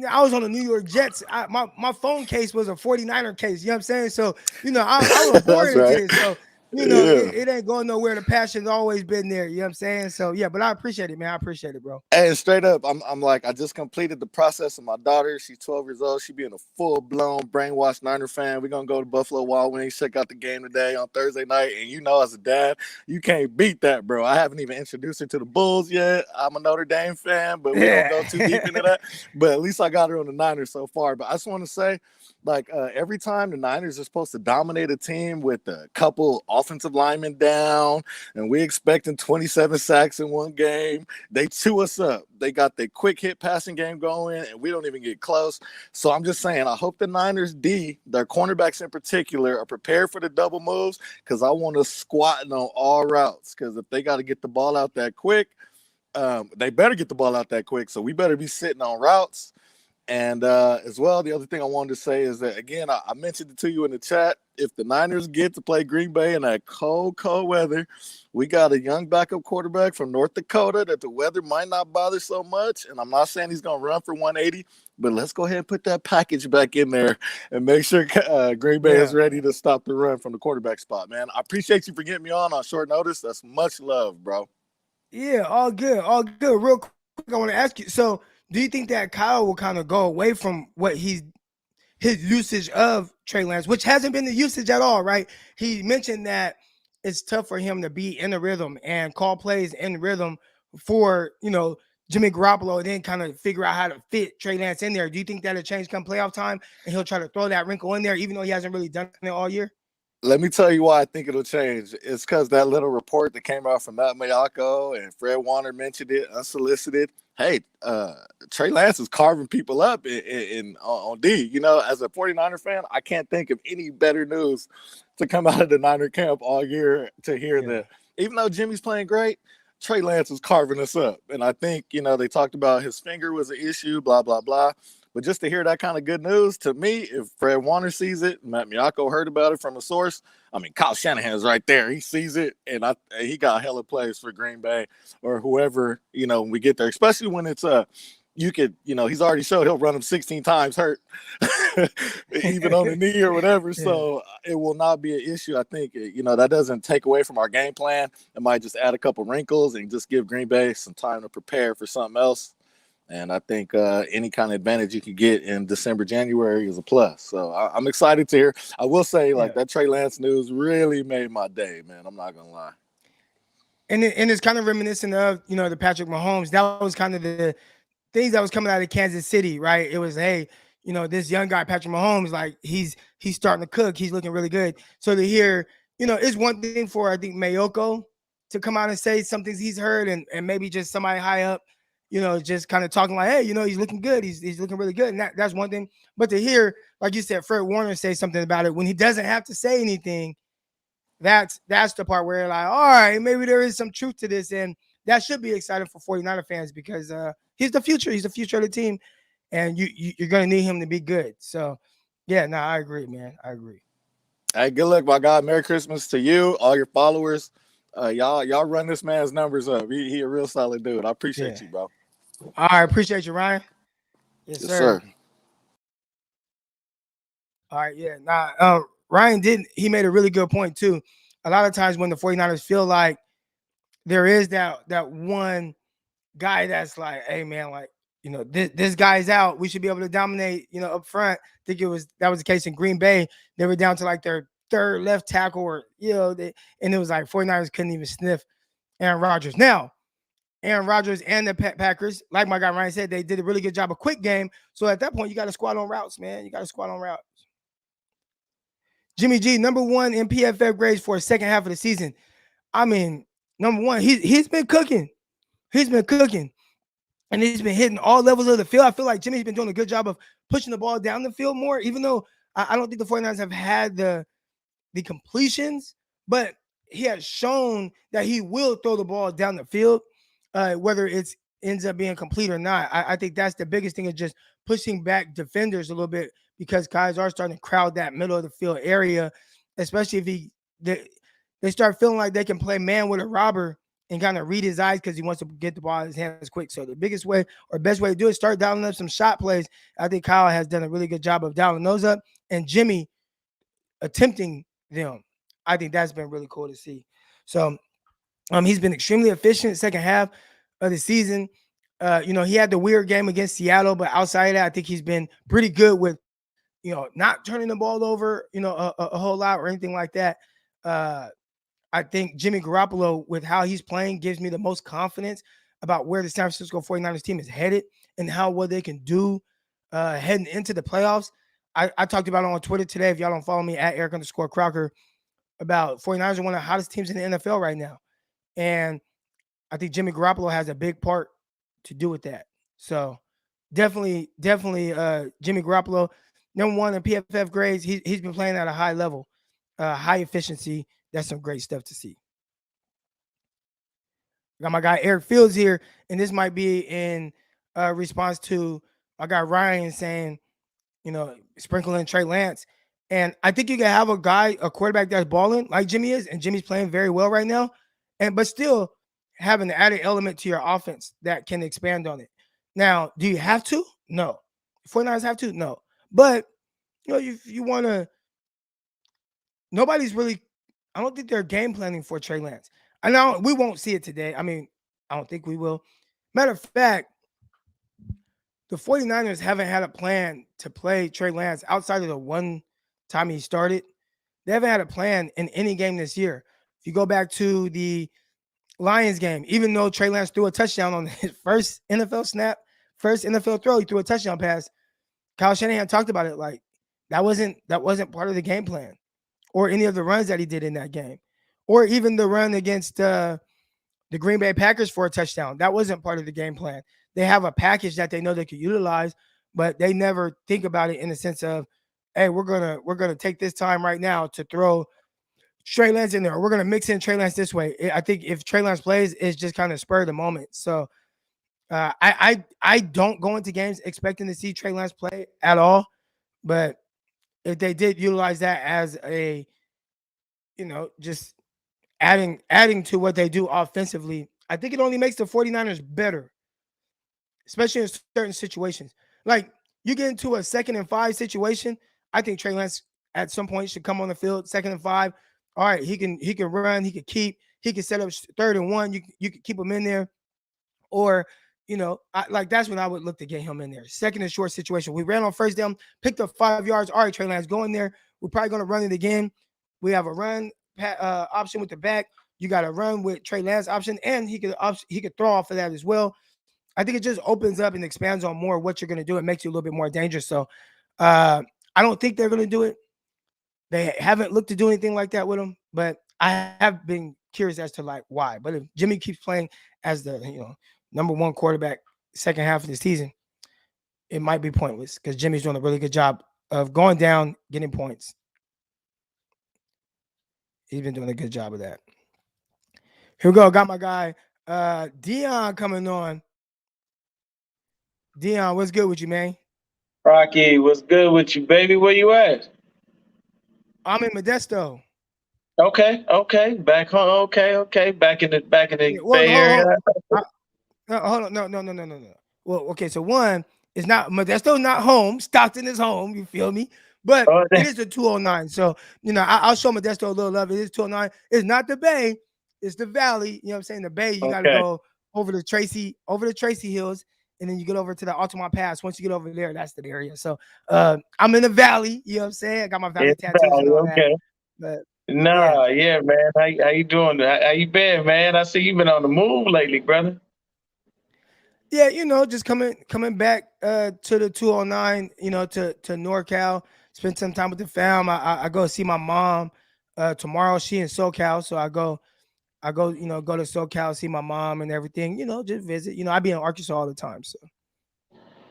I was on the New York Jets. My phone case was a 49er case. You know what I'm saying? So, I was born That's into right. this. So, Yeah. it ain't going nowhere. The passion's always been there. You know what I'm saying? So, yeah, but I appreciate it, man. I appreciate it, bro. Hey, straight up, I'm like, I just completed the process of my daughter. She's 12 years old. She being a full-blown brainwashed Niner fan. We're going to go to Buffalo Wild Wings, check out the game today on Thursday night. And as a dad, you can't beat that, bro. I haven't even introduced her to the Bulls yet. I'm a Notre Dame fan, but we don't go too deep into that. But at least I got her on the Niners so far. But I just want to say, like, every time the Niners are supposed to dominate a team with a couple offensive linemen down, and we expecting 27 sacks in one game, they chew us up. They got the quick hit passing game going, and we don't even get close. So I'm just saying, I hope the Niners D, their cornerbacks in particular, are prepared for the double moves, because I want to squat on all routes. Because if they got to get the ball out that quick, they better get the ball out that quick. So we better be sitting on routes. And as well, the other thing I wanted to say is that, again, I mentioned it to you in the chat. If the Niners get to play Green Bay in that cold, cold weather, we got a young backup quarterback from North Dakota that the weather might not bother so much. And I'm not saying he's going to run for 180, but let's go ahead and put that package back in there and make sure Green Bay is ready to stop the run from the quarterback spot, man. I appreciate you for getting me on short notice. That's much love, bro. Yeah, all good, all good. Real quick, I want to ask you. So, do you think that Kyle will kind of go away from what his usage of Trey Lance, which hasn't been the usage at all, right? He mentioned that it's tough for him to be in the rhythm and call plays in rhythm for Jimmy Garoppolo, and then kind of figure out how to fit Trey Lance in there. Do you think that'll change come playoff time, and he'll try to throw that wrinkle in there, even though he hasn't really done it all year? Let me tell you why I think it'll change. It's because that little report that came out from Matt Mayako and Fred Warner mentioned it unsolicited. Hey, Trey Lance is carving people up on D. As a 49er fan, I can't think of any better news to come out of the Niner camp all year to hear that even though Jimmy's playing great, Trey Lance is carving us up. And I think, they talked about his finger was an issue, blah, blah, blah. But just to hear that kind of good news, to me, if Fred Warner sees it, Matt Miyako heard about it from a source, I mean, Kyle Shanahan is right there. He sees it, and he got hella plays for Green Bay or whoever, when we get there, especially when it's you could, he's already showed he'll run them 16 times hurt, even on the knee or whatever. So it will not be an issue. I think, that doesn't take away from our game plan. It might just add a couple wrinkles and just give Green Bay some time to prepare for something else. And I think any kind of advantage you can get in December, January is a plus. So I'm excited to hear. I will say, that Trey Lance news really made my day, man. I'm not going to lie. And it's kind of reminiscent of, the Patrick Mahomes. That was kind of the things that was coming out of Kansas City, right? It was, hey, this young guy, Patrick Mahomes, like he's starting to cook. He's looking really good. So to hear, it's one thing for, I think, Mayoko to come out and say some things he's heard and maybe just somebody high up, just kind of talking like, hey, he's looking good. He's looking really good. And that's one thing. But to hear, like you said, Fred Warner say something about it when he doesn't have to say anything, that's the part where like, all right, maybe there is some truth to this. And that should be exciting for 49er fans because he's the future. He's the future of the team. And you're going to need him to be good. So, yeah, no, I agree, man. I agree. Hey, good luck, my God. Merry Christmas to you, all your followers. Y'all run this man's numbers up. He a real solid dude. I appreciate you, bro. All right, appreciate you, Ryan. Yes, sir. All right, yeah. Nah, Ryan he made a really good point too. A lot of times when the 49ers feel like there is that one guy that's like, hey man, like, this guy's out. We should be able to dominate, up front. I think that was the case in Green Bay. They were down to like their third left tackle, or and it was like 49ers couldn't even sniff Aaron Rodgers. Now, Aaron Rodgers and the Packers, like my guy Ryan said, they did a really good job of quick game. So at that point, you got to squat on routes, man. You got to squat on routes. Jimmy G, number 1 in PFF grades for a second half of the season. I mean, number 1, he's been cooking. He's been cooking. And he's been hitting all levels of the field. I feel like Jimmy's been doing a good job of pushing the ball down the field more, even though I don't think the 49ers have had the completions, but he has shown that he will throw the ball down the field, whether it ends up being complete or not. I think that's the biggest thing, is just pushing back defenders a little bit, because guys are starting to crowd that middle of the field area, especially if they start feeling like they can play man with a robber and kind of read his eyes, because he wants to get the ball in his hands quick. So the biggest way or best way to do it is start dialing up some shot plays. I think Kyle has done a really good job of dialing those up, and Jimmy attempting them. I think that's been really cool to see. So he's been extremely efficient second half of the season. He had the weird game against Seattle, but outside of that, I think he's been pretty good with, not turning the ball over, a whole lot or anything like that. I think Jimmy Garoppolo, with how he's playing, gives me the most confidence about where the San Francisco 49ers team is headed and how well they can do heading into the playoffs. I talked about it on Twitter today. If y'all don't follow me, at Eric_Crocker, about 49ers are one of the hottest teams in the NFL right now. And I think Jimmy Garoppolo has a big part to do with that. So definitely Jimmy Garoppolo, number 1 in PFF grades. He's been playing at a high level, high efficiency. That's some great stuff to see. Got my guy Eric Fields here, and this might be in response to my guy Ryan saying, sprinkling Trey Lance. And I think you can have a quarterback that's balling like Jimmy is, and Jimmy's playing very well right now, but still have an added element to your offense that can expand on it. Now, do you have to? No. 49ers have to? No. But, if you want to, nobody's really, I don't think they're game planning for Trey Lance. I know we won't see it today. I mean, I don't think we will. Matter of fact, the 49ers haven't had a plan to play Trey Lance outside of the one time he started. They haven't had a plan in any game this year. If you go back to the Lions game, even though Trey Lance threw a touchdown on his first NFL snap, first NFL throw, he threw a touchdown pass. Kyle Shanahan talked about it like that wasn't part of the game plan, or any of the runs that he did in that game, or even the run against the Green Bay Packers for a touchdown. That wasn't part of the game plan. They have a package that they know they could utilize, but they never think about it in the sense of, hey, we're gonna take this time right now to throw Trey Lance in there. We're gonna mix in Trey Lance this way. I think if Trey Lance plays, it's just kind of spur of the moment. So I don't go into games expecting to see Trey Lance play at all, but if they did utilize that as a, just adding to what they do offensively, I think it only makes the 49ers better, especially in certain situations. Like you get into a 2nd and 5 situation, I think Trey Lance at some point should come on the field, 2nd and 5. All right, he can run, he can set up 3rd and 1. You can keep him in there, or that's when I would look to get him in there. 2nd and short situation. We ran on 1st down, picked up 5 yards. All right, Trey Lance, go in there. We're probably going to run it again. We have a run option with the back. You got to run with Trey Lance option, and he could throw off of that as well. I think it just opens up and expands on more what you're going to do. It makes you a little bit more dangerous. So I don't think they're going to do it. They haven't looked to do anything like that with him, but I have been curious as to why. But if Jimmy keeps playing as the number 1 quarterback 2nd half of the season, it might be pointless because Jimmy's doing a really good job of going down, getting points. He's been doing a good job of that. Here we go. Got my guy Dion coming on. Dion, what's good with you, man? Rocky, what's good with you, baby? Where you at? I'm in Modesto. Okay. Back home. Okay. Back in the Bay Area. Hold on. No. Well, okay. So one is not Modesto, not home. Stockton is home. You feel me? But it is the 209. So I'll show Modesto a little love. It is 209. It's not the Bay. It's the Valley. You know what I'm saying? The Bay. You got to go over the Tracy Hills, and then you get over to the Altamont Pass. Once you get over there, that's the area. So I'm in the valley. You know what I'm saying? I got my valley It's tattoos and valid. all that. Okay. But yeah, Nah, yeah, man. How you doing? How you been, man? I see you been on the move lately, brother. yeah, just coming back to the 209, to NorCal, spend some time with the fam. I go see my mom tomorrow. She in SoCal, so I go, go to SoCal, see my mom and everything, just visit. I be in Arkansas all the time. So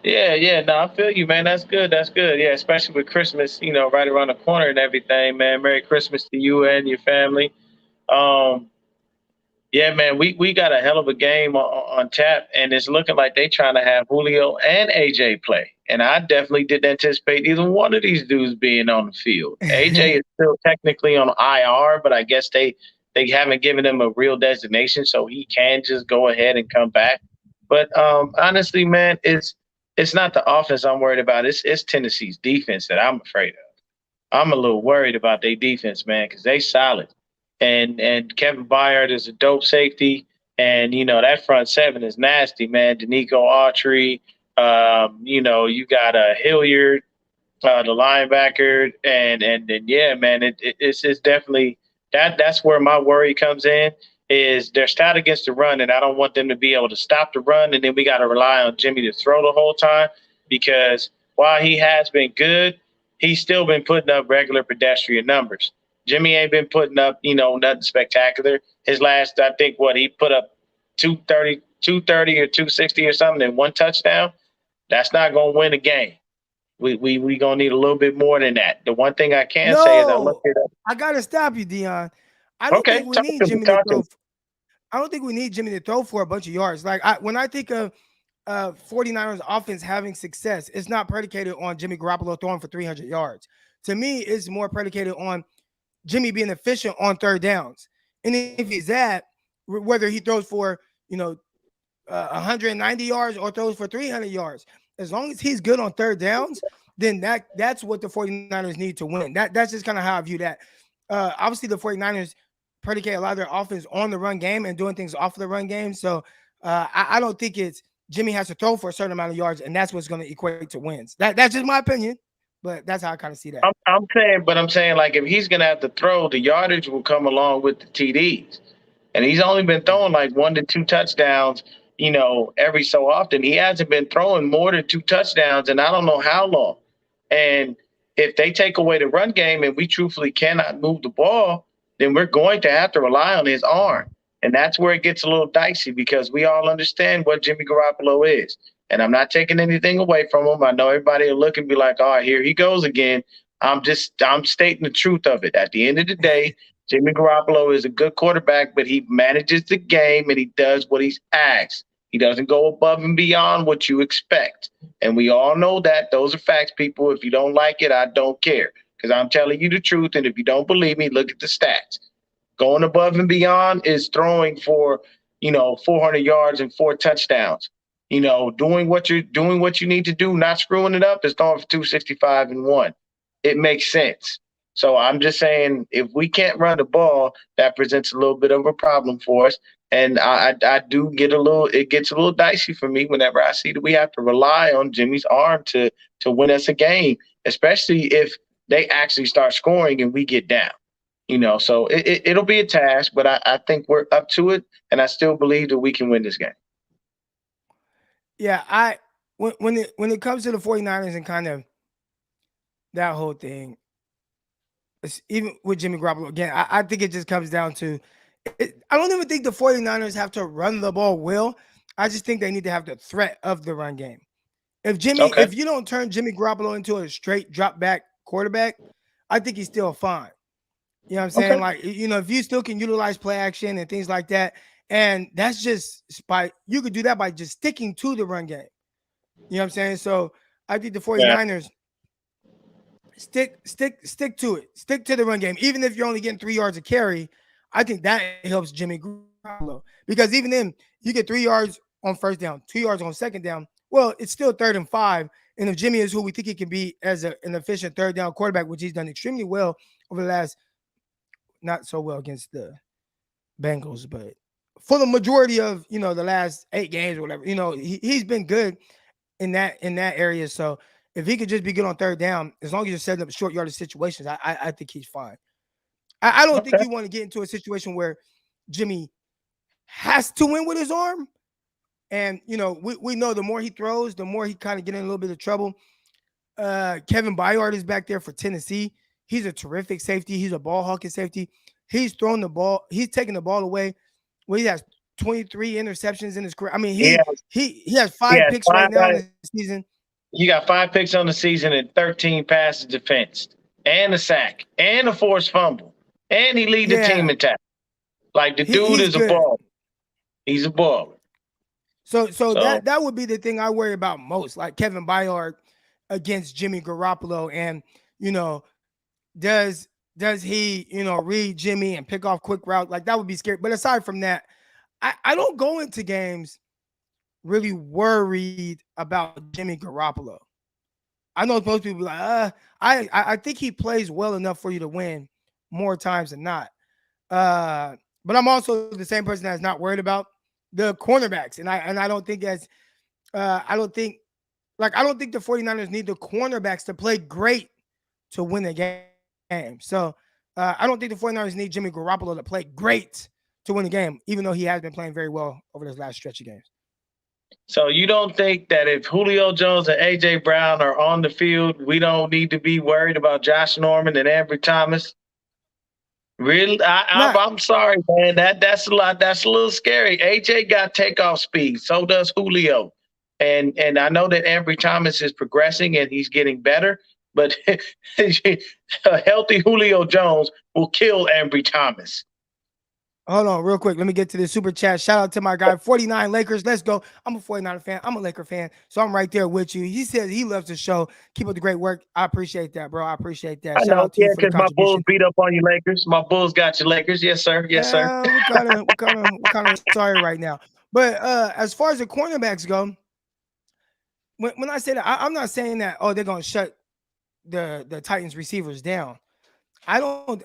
Yeah, yeah. No, I feel you, man. That's good. That's good. Yeah, especially with Christmas, right around the corner and everything, man. Merry Christmas to you and your family. Um, Yeah, man, we got a hell of a game on tap, and it's looking like they trying to have Julio and AJ play. And I definitely didn't anticipate either one of these dudes being on the field. AJ is still technically on IR, but I guess they haven't given him a real designation, so he can just go ahead and come back. But honestly, man, it's not the offense I'm worried about. It's Tennessee's defense that I'm afraid of. I'm a little worried about their defense, man, because they solid. And Kevin Byard is a dope safety. And that front seven is nasty, man. Danico Autry, you got Hilliard, the linebacker, and yeah, man, it's definitely that's where my worry comes in. Is they're stout against the run, and I don't want them to be able to stop the run, and then we got to rely on Jimmy to throw the whole time because while he has been good, he's still been putting up regular pedestrian numbers. Jimmy ain't been putting up, nothing spectacular. His last, I think, what he put up 230 or 260 or something and one touchdown. That's not going to win a game. We gonna need a little bit more than that. The one thing I can say is I looked no, it up. I gotta stop you, Dion. I don't Okay, think we talk need to me. Jimmy to Talk to me. throw. I don't think we need Jimmy to throw for a bunch of yards. Like when I think of 49ers offense having success, it's not predicated on Jimmy Garoppolo throwing for 300 yards. To me, it's more predicated on Jimmy being efficient on third downs. And if he's that, whether he throws for, 190 yards or throws for 300 yards, as long as he's good on third downs, then that's what the 49ers need to win. That's just kind of how I view that. Obviously, the 49ers predicate a lot of their offense on the run game and doing things off of the run game. So I don't think it's Jimmy has to throw for a certain amount of yards, and that's what's going to equate to wins. That's just my opinion, but that's how I kind of see that. I'm saying like if he's gonna have to throw, the yardage will come along with the TDs. And he's only been Yeah. throwing like 1 to 2 touchdowns, every so often. He hasn't been throwing more than 2 touchdowns and I don't know how long. And if they take away the run game and we truthfully cannot move the ball, then we're going to have to rely on his arm. And that's where it gets a little dicey because we all understand what Jimmy Garoppolo is. And I'm not taking anything away from him. I know everybody will look and be like, all right, here he goes again. I'm stating the truth of it. At the end of the day, Jimmy Garoppolo is a good quarterback, but he manages the game and he does what he's asked. He doesn't go above and beyond what you expect. And we all know that. Those are facts, people. If you don't like it, I don't care because I'm telling you the truth. And if you don't believe me, look at the stats. Going above and beyond is throwing for, 400 yards and 4 touchdowns. Doing what you need to do, not screwing it up, is throwing for 265 and one. It makes sense. So I'm just saying, if we can't run the ball, that presents a little bit of a problem for us. And I do get it gets a little dicey for me whenever I see that we have to rely on Jimmy's arm to win us a game, especially if they actually start scoring and we get down. So it'll be a task, but I think we're up to it, and I still believe that we can win this game. Yeah, when it comes to the 49ers and kind of that whole thing, even with Jimmy Garoppolo, again, I think it just comes down to I don't even think the 49ers have to run the ball well. I just think they need to have the threat of the run game. Okay. If you don't turn Jimmy Garoppolo into a straight drop back quarterback, I think he's still fine. You know what I'm saying? Okay. Like, if you still can utilize play action and things like that, and that's just you could do that by just sticking to the run game. You know what I'm saying? So I think the Yeah. 49ers stick to it. Stick to the run game. Even if you're only getting 3 yards of carry, I think that helps Jimmy Garoppolo. Because even then, you get 3 yards on first down, 2 yards on second down. Well, it's still 3rd and 5. And if Jimmy is who we think he can be as an efficient third down quarterback, which he's done extremely well over the last, not so well against the Bengals, but for the majority of the last 8 games or whatever. He's been good in that area. So if he could just be good on third down, as long as you're setting up short yardage situations, I think he's fine. I don't think Okay. you want to get into a situation where Jimmy has to win with his arm. And we know the more he throws, the more he kind of get in a little bit of trouble. Kevin Byard is back there for Tennessee. He's a terrific safety. He's a ball hawking safety. He's thrown the ball. He's taking the ball away. Well, he has 23 interceptions in his career. I mean, He he has he 5 has picks right now in the season. You got 5 picks on the season and 13 passes defensed, and a sack, and a forced fumble, and he lead the team Yeah, in tackle. Like the dude he's is a good. baller. He's a baller. So So that would be the thing I worry about most, like Kevin Byard against Jimmy Garoppolo, and does he read Jimmy and pick off quick route? Like that would be scary. But aside from that, I don't go into games really worried about Jimmy Garoppolo. I know most people be like, I think he plays well enough for you to win more times than not. But I'm also the same person that's not worried about the cornerbacks. And I don't think I don't think the 49ers need the cornerbacks to play great to win a game. So I don't think the 49ers need Jimmy Garoppolo to play great to win the game, even though he has been playing very well over this last stretch of games. So you don't think that if Julio Jones and A.J. Brown are on the field, we don't need to be worried about Josh Norman and Ambry Thomas? Really? Not I'm sorry, man. That's a lot. That's a little scary. A.J. got takeoff speed. So does Julio. And I know that Ambry Thomas is progressing and he's getting better, but a healthy Julio Jones will kill Ambry Thomas. Hold on, real quick. Let me get to the super chat. Shout out to my guy, 49 Lakers. Let's go. I'm a 49er fan. I'm a Laker fan. So I'm right there with you. He says he loves the show. Keep up the great work. I appreciate that, bro. I appreciate that. I Shout know, out to yeah, you for the because my Bulls contribution. beat up on you, Lakers. My Bulls got you, Lakers. Yes, sir. Yes, sir. We're kind of sorry right now. But as far as the cornerbacks go, when I say that, I'm not saying that they're gonna shut the Titans receivers down. I don't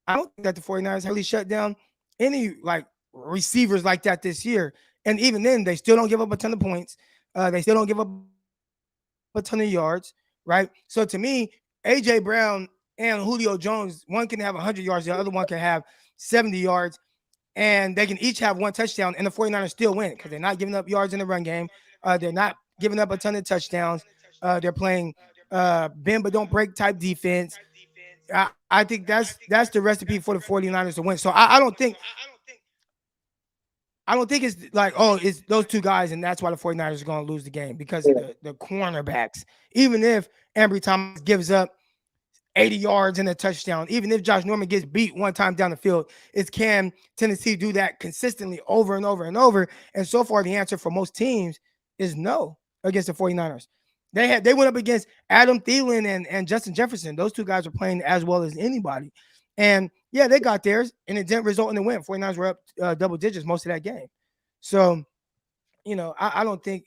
think that the 49ers really shut down any like receivers like that this year. And even then, they still don't give up a ton of points. They still don't give up a ton of yards, right? So to me, AJ Brown and Julio Jones, one can have 100 yards, the other one can have 70 yards, and they can each have one touchdown, and the 49ers still win because they're not giving up yards in the run game. They're not giving up a ton of touchdowns. They're playing bend but don't break type defense. I think that's the recipe for the 49ers to win. So I don't think it's like, it's those two guys, and that's why the 49ers are going to lose the game because of the cornerbacks. Even if Ambry Thomas gives up 80 yards and a touchdown, even if Josh Norman gets beat one time down the field, can Tennessee do that consistently over and over and over? And so far, the answer for most teams is no against the 49ers. They went up against Adam Thielen and Justin Jefferson. Those two guys were playing as well as anybody. And yeah, they got theirs, and it didn't result in a win. 49ers were up double digits most of that game. So, I don't think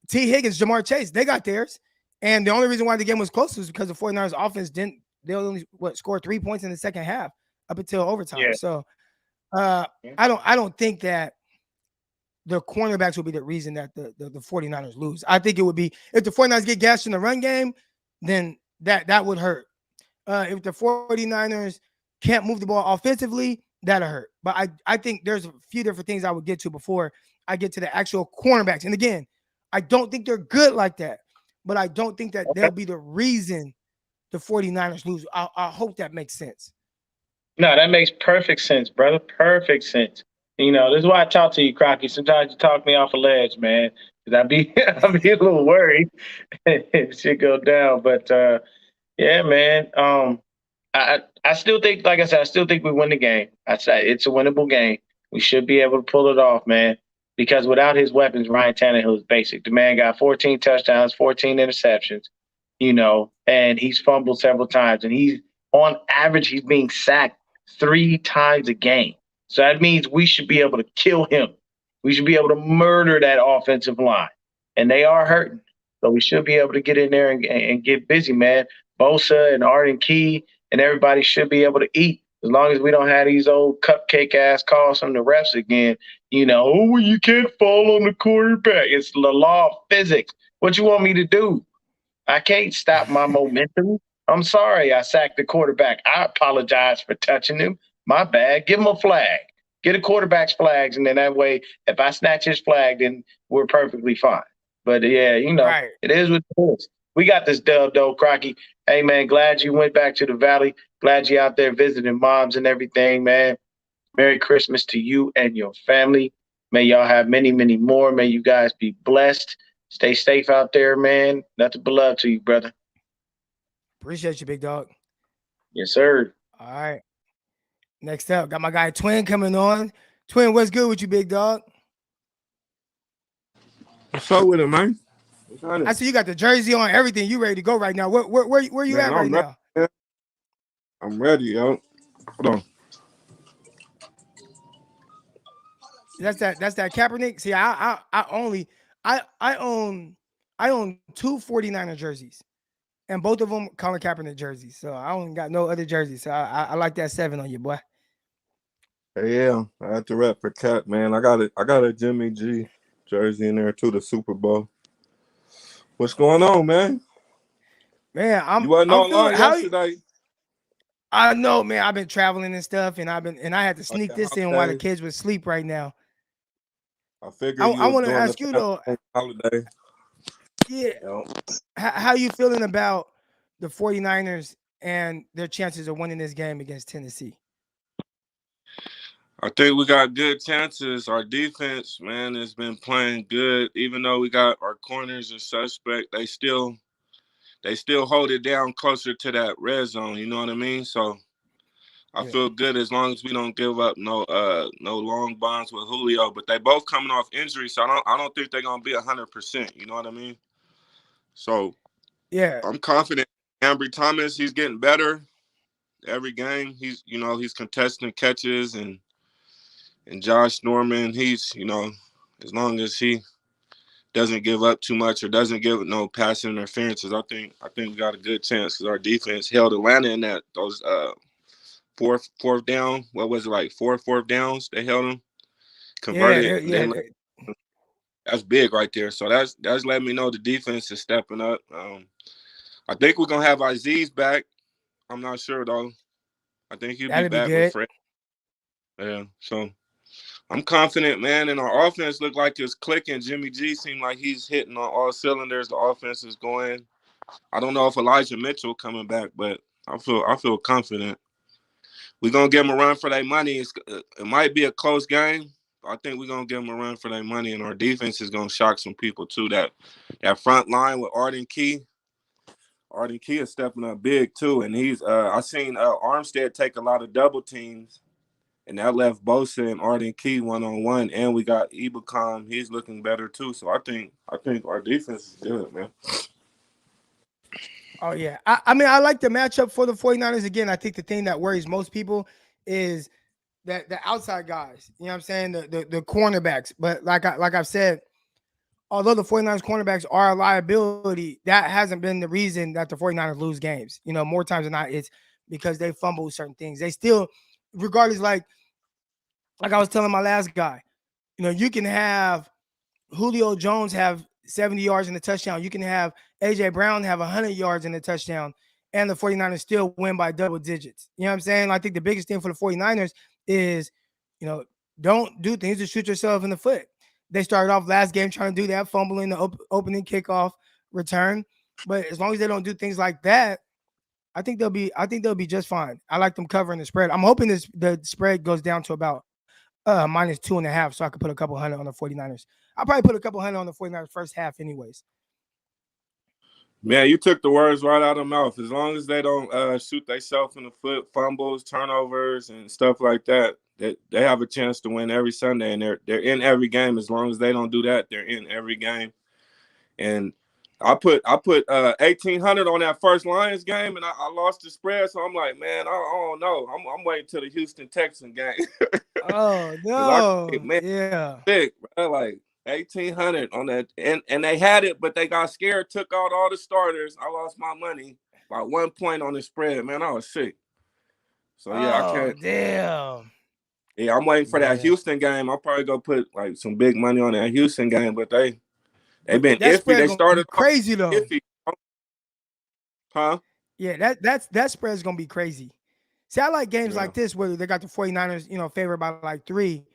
T. Higgins, Jamar Chase, they got theirs. And the only reason why the game was close was because the 49ers offense they only scored 3 points in the second half up until overtime. Yeah. So I don't think that the cornerbacks will be the reason that the 49ers lose. I think it would be if the 49ers get gashed in the run game, then that would hurt. If the 49ers can't move the ball offensively, that'll hurt. But I think there's a few different things I would get to before I get to the actual cornerbacks. And again, I don't think they're good like that, but I don't think that they'll be the reason the 49ers lose. I hope that makes sense. No, that makes perfect sense, brother. Perfect sense. This is why I talk to you, Crocky. Sometimes you talk me off a ledge, man. Because I be a little worried if shit go down. But yeah, man. I still think, like I said, I still think we win the game. I say it's a winnable game. We should be able to pull it off, man. Because without his weapons, Ryan Tannehill is basic. The man got 14 touchdowns, 14 interceptions, and he's fumbled several times. And he's on average, he's being sacked 3 times a game. So that means we should be able to kill him. We should be able to murder that offensive line. And they are hurting. So we should be able to get in there and get busy, man. Bosa and Arden Key and everybody should be able to eat As long as we don't have these old cupcake ass calls from the refs again, oh, well, you can't fall on the quarterback. It's the law of physics. What you want me to do? I can't stop my momentum. I'm sorry I sacked the quarterback. I apologize for touching him. My bad. Give him a flag. Get a quarterback's flags, and then that way, if I snatch his flag, then we're perfectly fine. But yeah, Right. it is what it is. We got this dub though, Crocky. Hey man, glad you went back to the valley. Glad you out there visiting moms and everything, man. Merry Christmas to you and your family. May y'all have many, many more. May you guys be blessed. Stay safe out there, man. Nothing but love to you, brother. Appreciate you, big dog. Yes, sir. All right. Next up, got my guy Twin coming on. Twin, what's good with you, big dog? What's up with it, man? What's on I it? see you got the jersey on, everything. You ready to go right now? Where you Man, at right I'm ready. now? Man. I'm ready, yo. Hold on. That's that Kaepernick. See, I own two 49er jerseys, and both of them Colin Kaepernick jerseys. So I don't got no other jerseys. So I like that 7 on you, boy. Hey, yeah, I had to rep for Cat, man. I got a Jimmy G jersey in there too, the Super Bowl. What's going on, man? Man, You wasn't I'm feeling online how yesterday. I know, man. I've been traveling and stuff, and I had to Like sneak the this in while the holidays. kids would sleep right now. I I, figured you I was want to doing the ask you though, holiday. yeah, Yo. how you feeling about the 49ers and their chances of winning this game against Tennessee? I think we got good chances. Our defense, man, has been playing good. Even though we got our corners and suspect, they still hold it down closer to that red zone. You know what I mean? So I Yeah. feel good as long as we don't give up no long bonds with Julio. But they both coming off injury, so I don't think they're gonna be 100%. You know what I mean? So Yeah. I'm confident. Ambry Thomas, he's getting better every game. He's contesting catches and Josh Norman, he's as long as he doesn't give up too much or doesn't give no passing interferences, I think we got a good chance because our defense held Atlanta in those fourth down. What was it, like fourth downs? They held them, Yeah. converted, and then that's big right there. So that's letting me know the defense is stepping up. I think we're gonna have Aziz back. I'm not sure though. I think he'll be That'd be back with good. Fred. Yeah. So I'm confident, man. And our offense looked like it's clicking. Jimmy G seemed like he's hitting on all cylinders. The offense is going. I don't know if Elijah Mitchell coming back, but I feel confident. We're gonna give them a run for their money. It might be a close game. I think we're gonna give them a run for their money, and our defense is gonna shock some people too. That front line with Arden Key. Arden Key is stepping up big too, and he's I seen Armstead take a lot of double teams. And that left Bosa and Arden Key 1-on-1, and we got Ebicom. He's looking better too. So I think our defense is good, man. Oh, yeah. I mean, I like the matchup for the 49ers. Again, I think the thing that worries most people is that the outside guys, you know what I'm saying? The cornerbacks. But like I've said, although the 49ers cornerbacks are a liability, that hasn't been the reason that the 49ers lose games. More times than not, it's because they fumble certain things. They still, regardless, like I was telling my last guy, you can have Julio Jones have 70 yards in the touchdown. You can have A.J. Brown have 100 yards in the touchdown, and the 49ers still win by double digits. You know what I'm saying? I think the biggest thing for the 49ers is, don't do things to shoot yourself in the foot. They started off last game trying to do that, fumbling the opening kickoff return. But as long as they don't do things like that, I think they'll be just fine. I like them covering the spread. I'm hoping the spread goes down to about minus 2.5, so I could put a couple hundred on the 49ers. I'll probably put a couple hundred on the 49ers first half anyways. Man, you took the words right out of my mouth. As long as they don't shoot themselves in the foot, fumbles, turnovers, and stuff like that, they have a chance to win every Sunday, and they're in every game. As long as they don't do that, they're in every game. And I put 1,800 on that first Lions game, and I lost the spread. So I'm like, man, I don't know. I'm waiting till the Houston Texans game. Oh Because no, yeah. big, bro, like 1,800 on that, and they had it, but they got scared, took out all the starters. I lost my money by 1 point on the spread, man. I was sick. So yeah, I Oh, can't. damn. Yeah, I'm waiting for that Yeah. Houston game. I'll probably go put like some big money on that Houston game, but they've But been that iffy. spread They gonna started be off crazy though. iffy, huh? Yeah, that spread's gonna be crazy. See, I like games Yeah. like this where they got the 49ers, favored by like 3.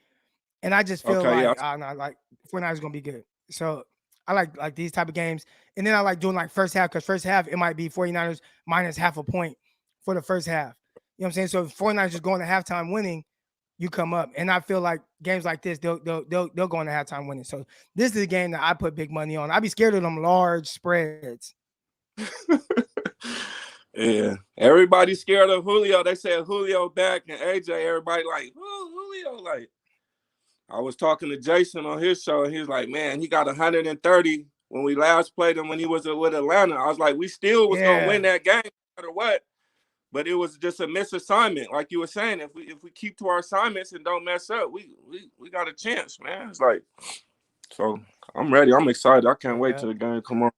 And I just feel Okay. like, Yeah. no, like 49ers gonna be good. So I like these type of games. And then I like doing like first half, because first half it might be 49ers minus half a point for the first half. You know what I'm saying? So if 49ers just going to halftime winning, you come up. And I feel like games like this, they'll go into halftime winning. So this is a game that I put big money on. I'd be scared of them large spreads. Yeah. Everybody's scared of Julio. They said Julio back and AJ. Everybody like, oh, Julio. Like, I was talking to Jason on his show, and he's like, man, he got 130 when we last played him when he was with Atlanta. I was like, we still was gonna win Yeah. that game no matter what. But it was just a misassignment, like you were saying. If we keep to our assignments and don't mess up, we got a chance, man. It's like, so I'm ready. I'm excited. I can't wait Yeah. till the game come on.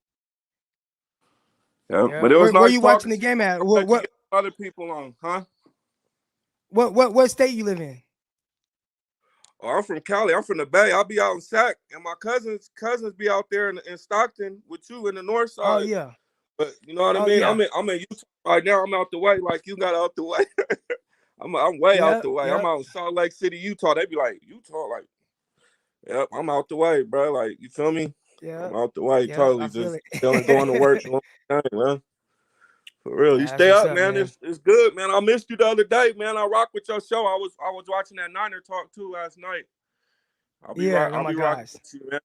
Yeah, Yeah. but it was Where nice you watching talking the to you. game at? I'll What let you what get other people on, huh? what state you live in? Oh, I'm from Cali. I'm from the Bay. I'll be out in Sac, and my cousins be out there in Stockton with you in the north Oh side. yeah. But you know what I Oh mean? yeah. I'm in Utah right now. I'm out the way, like you got out the way. I'm way out Yep. the way. I'm Yep. out in Salt Lake City, Utah. They be like, Utah, like, yep, I'm out the way, bro. Like, you feel me? I'm Yep. out the way, Yep. I totally. feel Just it. chilling, going to work, doing my thing, man. For real, you That's stay what's up, up, man. man. It's good, man. I missed you the other day, man. I rock with your show. I was watching that Niner talk too last night. Yeah. Oh I'll my be rocking gosh. with you, man.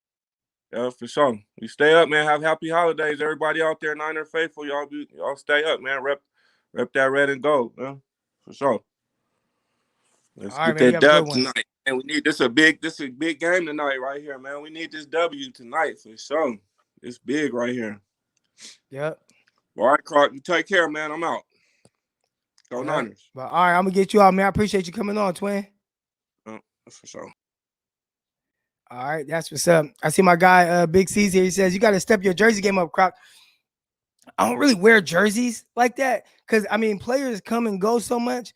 Yeah, for sure. You stay up, man. Have happy holidays, everybody out there, Niner faithful. Y'all stay up, man. Rep that red and gold, man. For sure. Let's All right, get man. You that have a good dub one. tonight. And we need this a big game tonight right here, man. We need this W tonight for sure. It's big right here. Yep. All right, Clark, you take care, man. I'm out. Go Yep. Niners. But all right, I'm gonna get you out, man. I appreciate you coming on, twin. For sure. All right, that's what's up. I see my guy, Big C's here. He says you got to step your jersey game up, Croc. I don't really wear jerseys like that because I mean players come and go so much,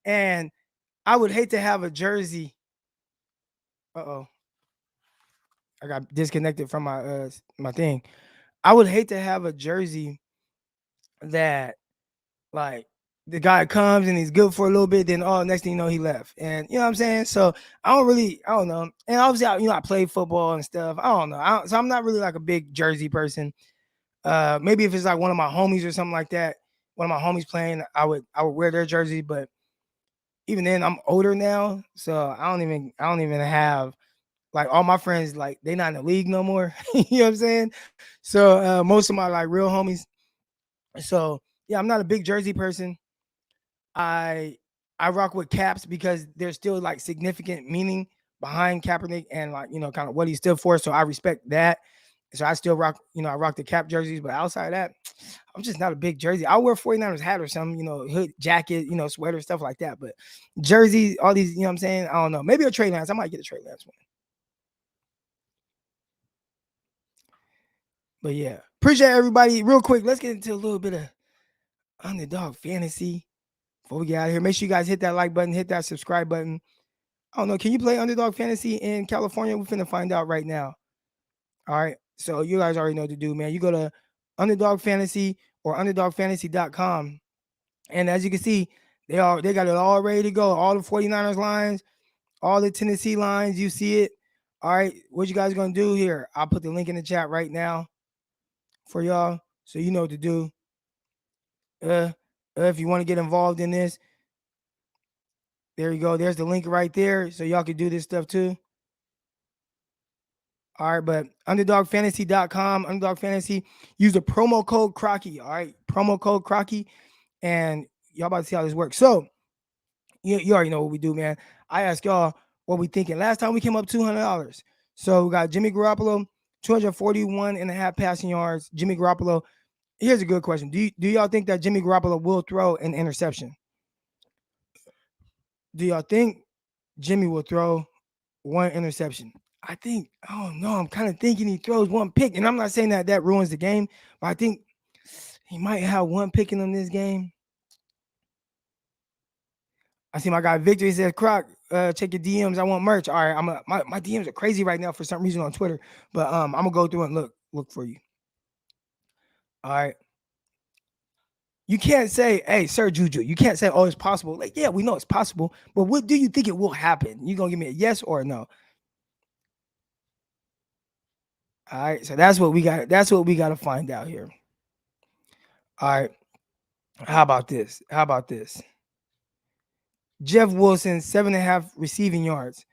and I would hate to have a jersey. Uh-oh. I got disconnected from my thing. I would hate to have a jersey that like the guy comes and he's good for a little bit, then next thing you know he left. And you know what I'm saying? So I don't know. And obviously I play football and stuff. I don't know. So I'm not really like a big jersey person. Maybe if it's like one of my homies or something like that, one of my homies playing, I would wear their jersey, but even then I'm older now, so I don't even have like all my friends, like they not in the league no more. You know what I'm saying? So most of my like real homies. So yeah, I'm not a big jersey person. I I rock with caps because there's still like significant meaning behind Kaepernick and like kind of what he stood for. So I respect that. So I still rock, I rock the cap jerseys, but outside of that, I'm just not a big jersey. I'll wear 49ers hat or something, hood jacket, sweater, stuff like that. But jerseys, all these, what I'm saying? I don't know. Maybe a Trey Lance. I might get a Trey Lance one. But yeah, appreciate everybody. Real quick, let's get into a little bit of Underdog fantasy before we get out of here. Make sure you guys hit that like button, hit that subscribe button. I don't know. Can you play Underdog fantasy in California? We're finna find out right now. All right. So you guys already know what to do, man. You go to Underdog Fantasy or underdogfantasy.com. And as you can see, they got it all ready to go. All the 49ers lines, all the Tennessee lines, you see it. All right. What you guys gonna do here? I'll put the link in the chat right now for y'all. So you know what to do. If you want to get involved in this, there you go. There's the link right there. So y'all can do this stuff too. All right, but underdogfantasy.com, underdog fantasy, use the promo code Crocky. All right, promo code Crocky, and y'all about to see how this works. So you already know what we do, man. I asked y'all what we thinking. Last time we came up $200. So we got Jimmy Garoppolo, 241 and a half passing yards. Jimmy Garoppolo. Here's a good question. Do y'all think that Jimmy Garoppolo will throw an interception? Do y'all think Jimmy will throw one interception? I don't know. I'm kind of thinking he throws one pick. And I'm not saying that ruins the game, but I think he might have one pick in him this game. I see my guy Victor. He says, Croc, check your DMs. I want merch. All right, my DMs are crazy right now for some reason on Twitter, but I'm gonna go through and look for you. All right. You can't say, hey, Sir Juju. You can't say, oh, it's possible. Like, yeah, we know it's possible, but what do you think it will happen? You gonna give me a yes or a no? All right, so that's what we got. That's what we got to find out here. All right. How about this? Jeff Wilson, 7.5 receiving yards.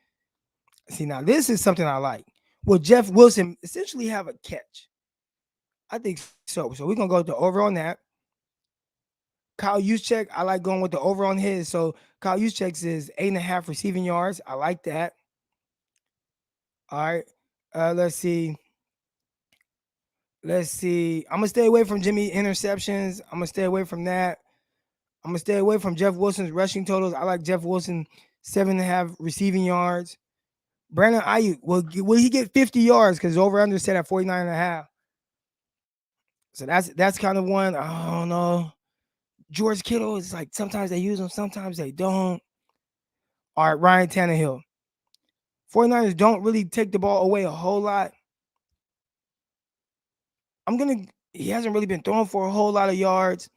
See, now this is something I like. Will Jeff Wilson essentially have a catch? I think so. So we're gonna go with the over on that. Kyle Juszczyk, I like going with the over on his. So Kyle Juszczyk is 8.5 receiving yards. I like that. All right. Let's see. I'm gonna stay away from Jimmy interceptions. I'm gonna stay away from that. I'm gonna stay away from Jeff Wilson's rushing totals. I like Jeff Wilson 7.5 receiving yards. Brandon Ayuk, will he get 50 yards? Because over under set at 49.5. So that's kind of one. I don't know. George Kittle is like sometimes they use him, sometimes they don't. All right, Ryan Tannehill. 49ers don't really take the ball away a whole lot. He hasn't really been throwing for a whole lot of yards.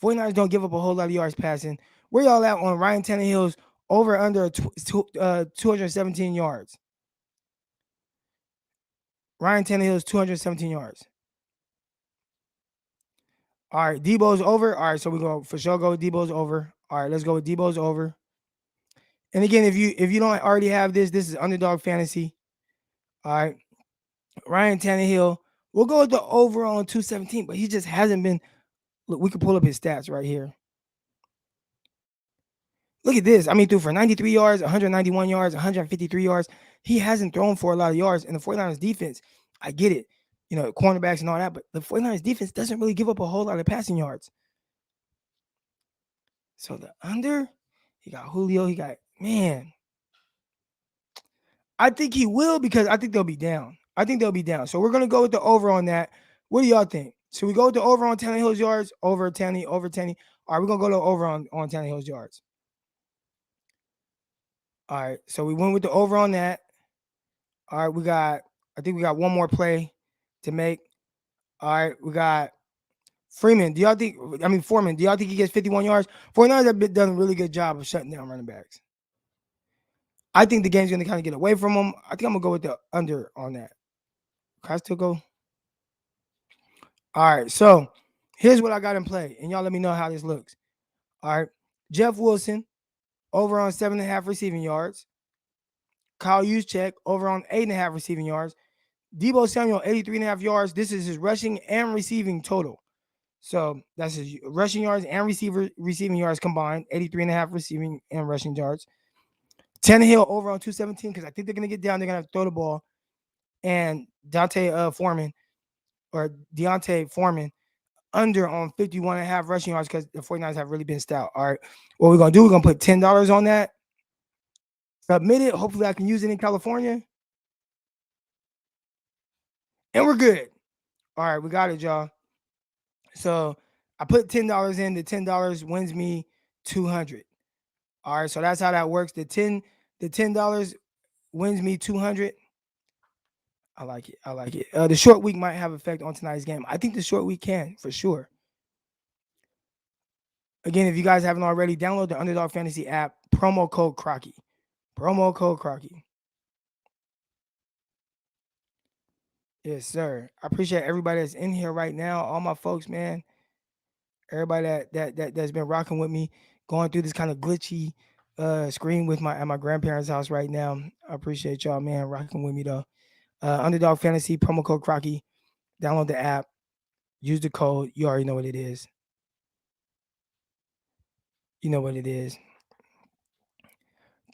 49ers don't give up a whole lot of yards passing. Where y'all at on Ryan Tannehill's over under 217 yards? Ryan Tannehill's 217 yards. All right, Debo's over. All right, so we go for sure. Go with Debo's over. All right, let's go with Debo's over. And again, if you don't already have this is Underdog Fantasy. All right, Ryan Tannehill. We'll go with the over on 217, but he just hasn't been. Look, we can pull up his stats right here. Look at this. I mean, threw for 93 yards, 191 yards, 153 yards. He hasn't thrown for a lot of yards. And the 49ers defense, I get it. You know, cornerbacks and all that, but the 49ers defense doesn't really give up a whole lot of passing yards. So the under, he got Julio, man. I think he will because I think they'll be down. So we're going to go with the over on that. What do y'all think? Should we go with the over on Tannehill's yards? Over Tanny. All right, we're going to go to over on Tannehill's yards. All right, so we went with the over on that. All right, I think we got one more play to make. All right, we got Foreman, do y'all think he gets 51 yards? 49ers have done a really good job of shutting down running backs. I think the game's going to kind of get away from him. I think I'm going to go with the under on that. Can I still go? All right, so here's what I got in play, and y'all let me know how this looks. All right, Jeff Wilson, over on 7.5 receiving yards. Kyle Juszczyk, over on 8.5 receiving yards. Deebo Samuel, 83.5 yards. This is his rushing and receiving total. So that's his rushing yards and receiving yards combined, 83.5 receiving and rushing yards. Tannehill over on 217 because I think they're going to get down. They're going to throw the ball. And Deontay Foreman under on 51.5 rushing yards because the 49ers have really been stout. All right, what we're going to do, we're going to put $10 on that. Submit it. Hopefully I can use it in California. And we're good. All right, we got it, y'all. So I put $10 in. The $10 wins me $200. All right, so that's how that works. The $10 wins me $200. I like it. The short week might have effect on tonight's game. I think the short week can for sure. Again, if you guys haven't already, download the Underdog Fantasy app. Promo code Crocky. Yes, sir. I appreciate everybody that's in here right now. All my folks, man. Everybody that's been rocking with me, going through this kind of glitchy screen at my grandparents' house right now. I appreciate y'all, man, rocking with me though. Underdog Fantasy, promo code Crocky. Download the app. Use the code. You already know what it is.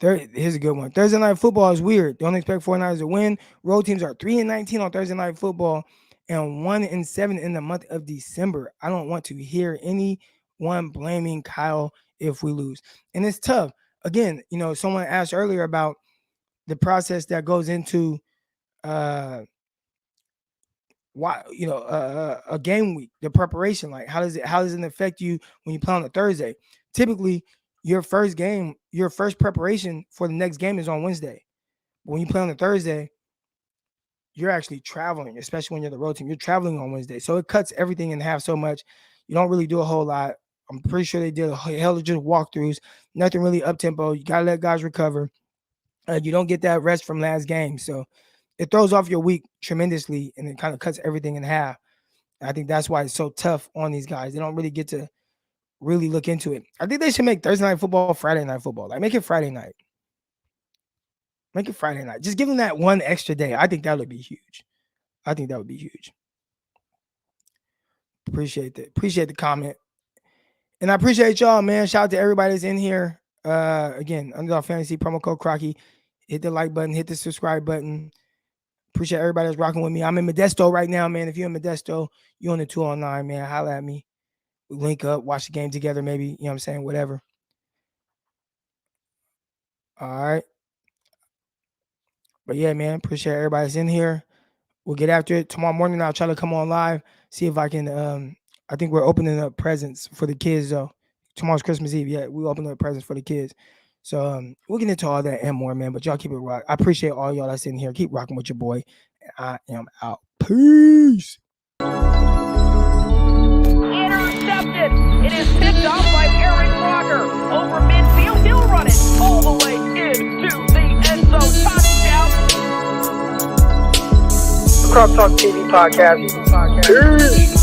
Here's a good one. Thursday night football is weird. Don't expect 49ers to win. Road teams are 3-19 on Thursday night football and 1-7 in the month of December. I don't want to hear anyone blaming Kyle if we lose. And it's tough. Again, someone asked earlier about the process that goes into a game week, the preparation. Like how does it affect you when you play on a Thursday? Typically, your first preparation for the next game is on Wednesday. When you play on the Thursday, you're actually traveling, especially when you're the road team. You're traveling on Wednesday. So it cuts everything in half so much. You don't really do a whole lot. I'm pretty sure they did a hell of just walkthroughs. Nothing really up-tempo. You got to let guys recover. You don't get that rest from last game. So it throws off your week tremendously, and it kind of cuts everything in half. I think that's why it's so tough on these guys. They don't really get to really look into it. I think they should make Thursday night football Friday night football. Like, make it Friday night. Make it Friday night. Just give them that one extra day. I think that would be huge. I think that would be huge. Appreciate that. Appreciate the comment. And I appreciate y'all, man. Shout out to everybody that's in here. Again, Underdog Fantasy, promo code Crocky. Hit the like button. Hit the subscribe button. Appreciate everybody that's rocking with me. I'm in Modesto right now, man. If you're in Modesto, you're on the 209, man. Holla at me. We link up, watch the game together, maybe. You know what I'm saying? Whatever. All right. But yeah, man, appreciate everybody that's in here. We'll get after it. Tomorrow morning, I'll try to come on live, see if I can. I think we're opening up presents for the kids, though. Tomorrow's Christmas Eve. Yeah, we open up presents for the kids. So we'll get into all that and more, man. But y'all keep it rock. I appreciate all y'all that's in here. Keep rocking with your boy. I am out. Peace. Intercepted. It is picked off by Aaron Crocker. Over midfield, he'll run it all the way into the end zone. Touchdown. Croc Talk TV podcast. Peace.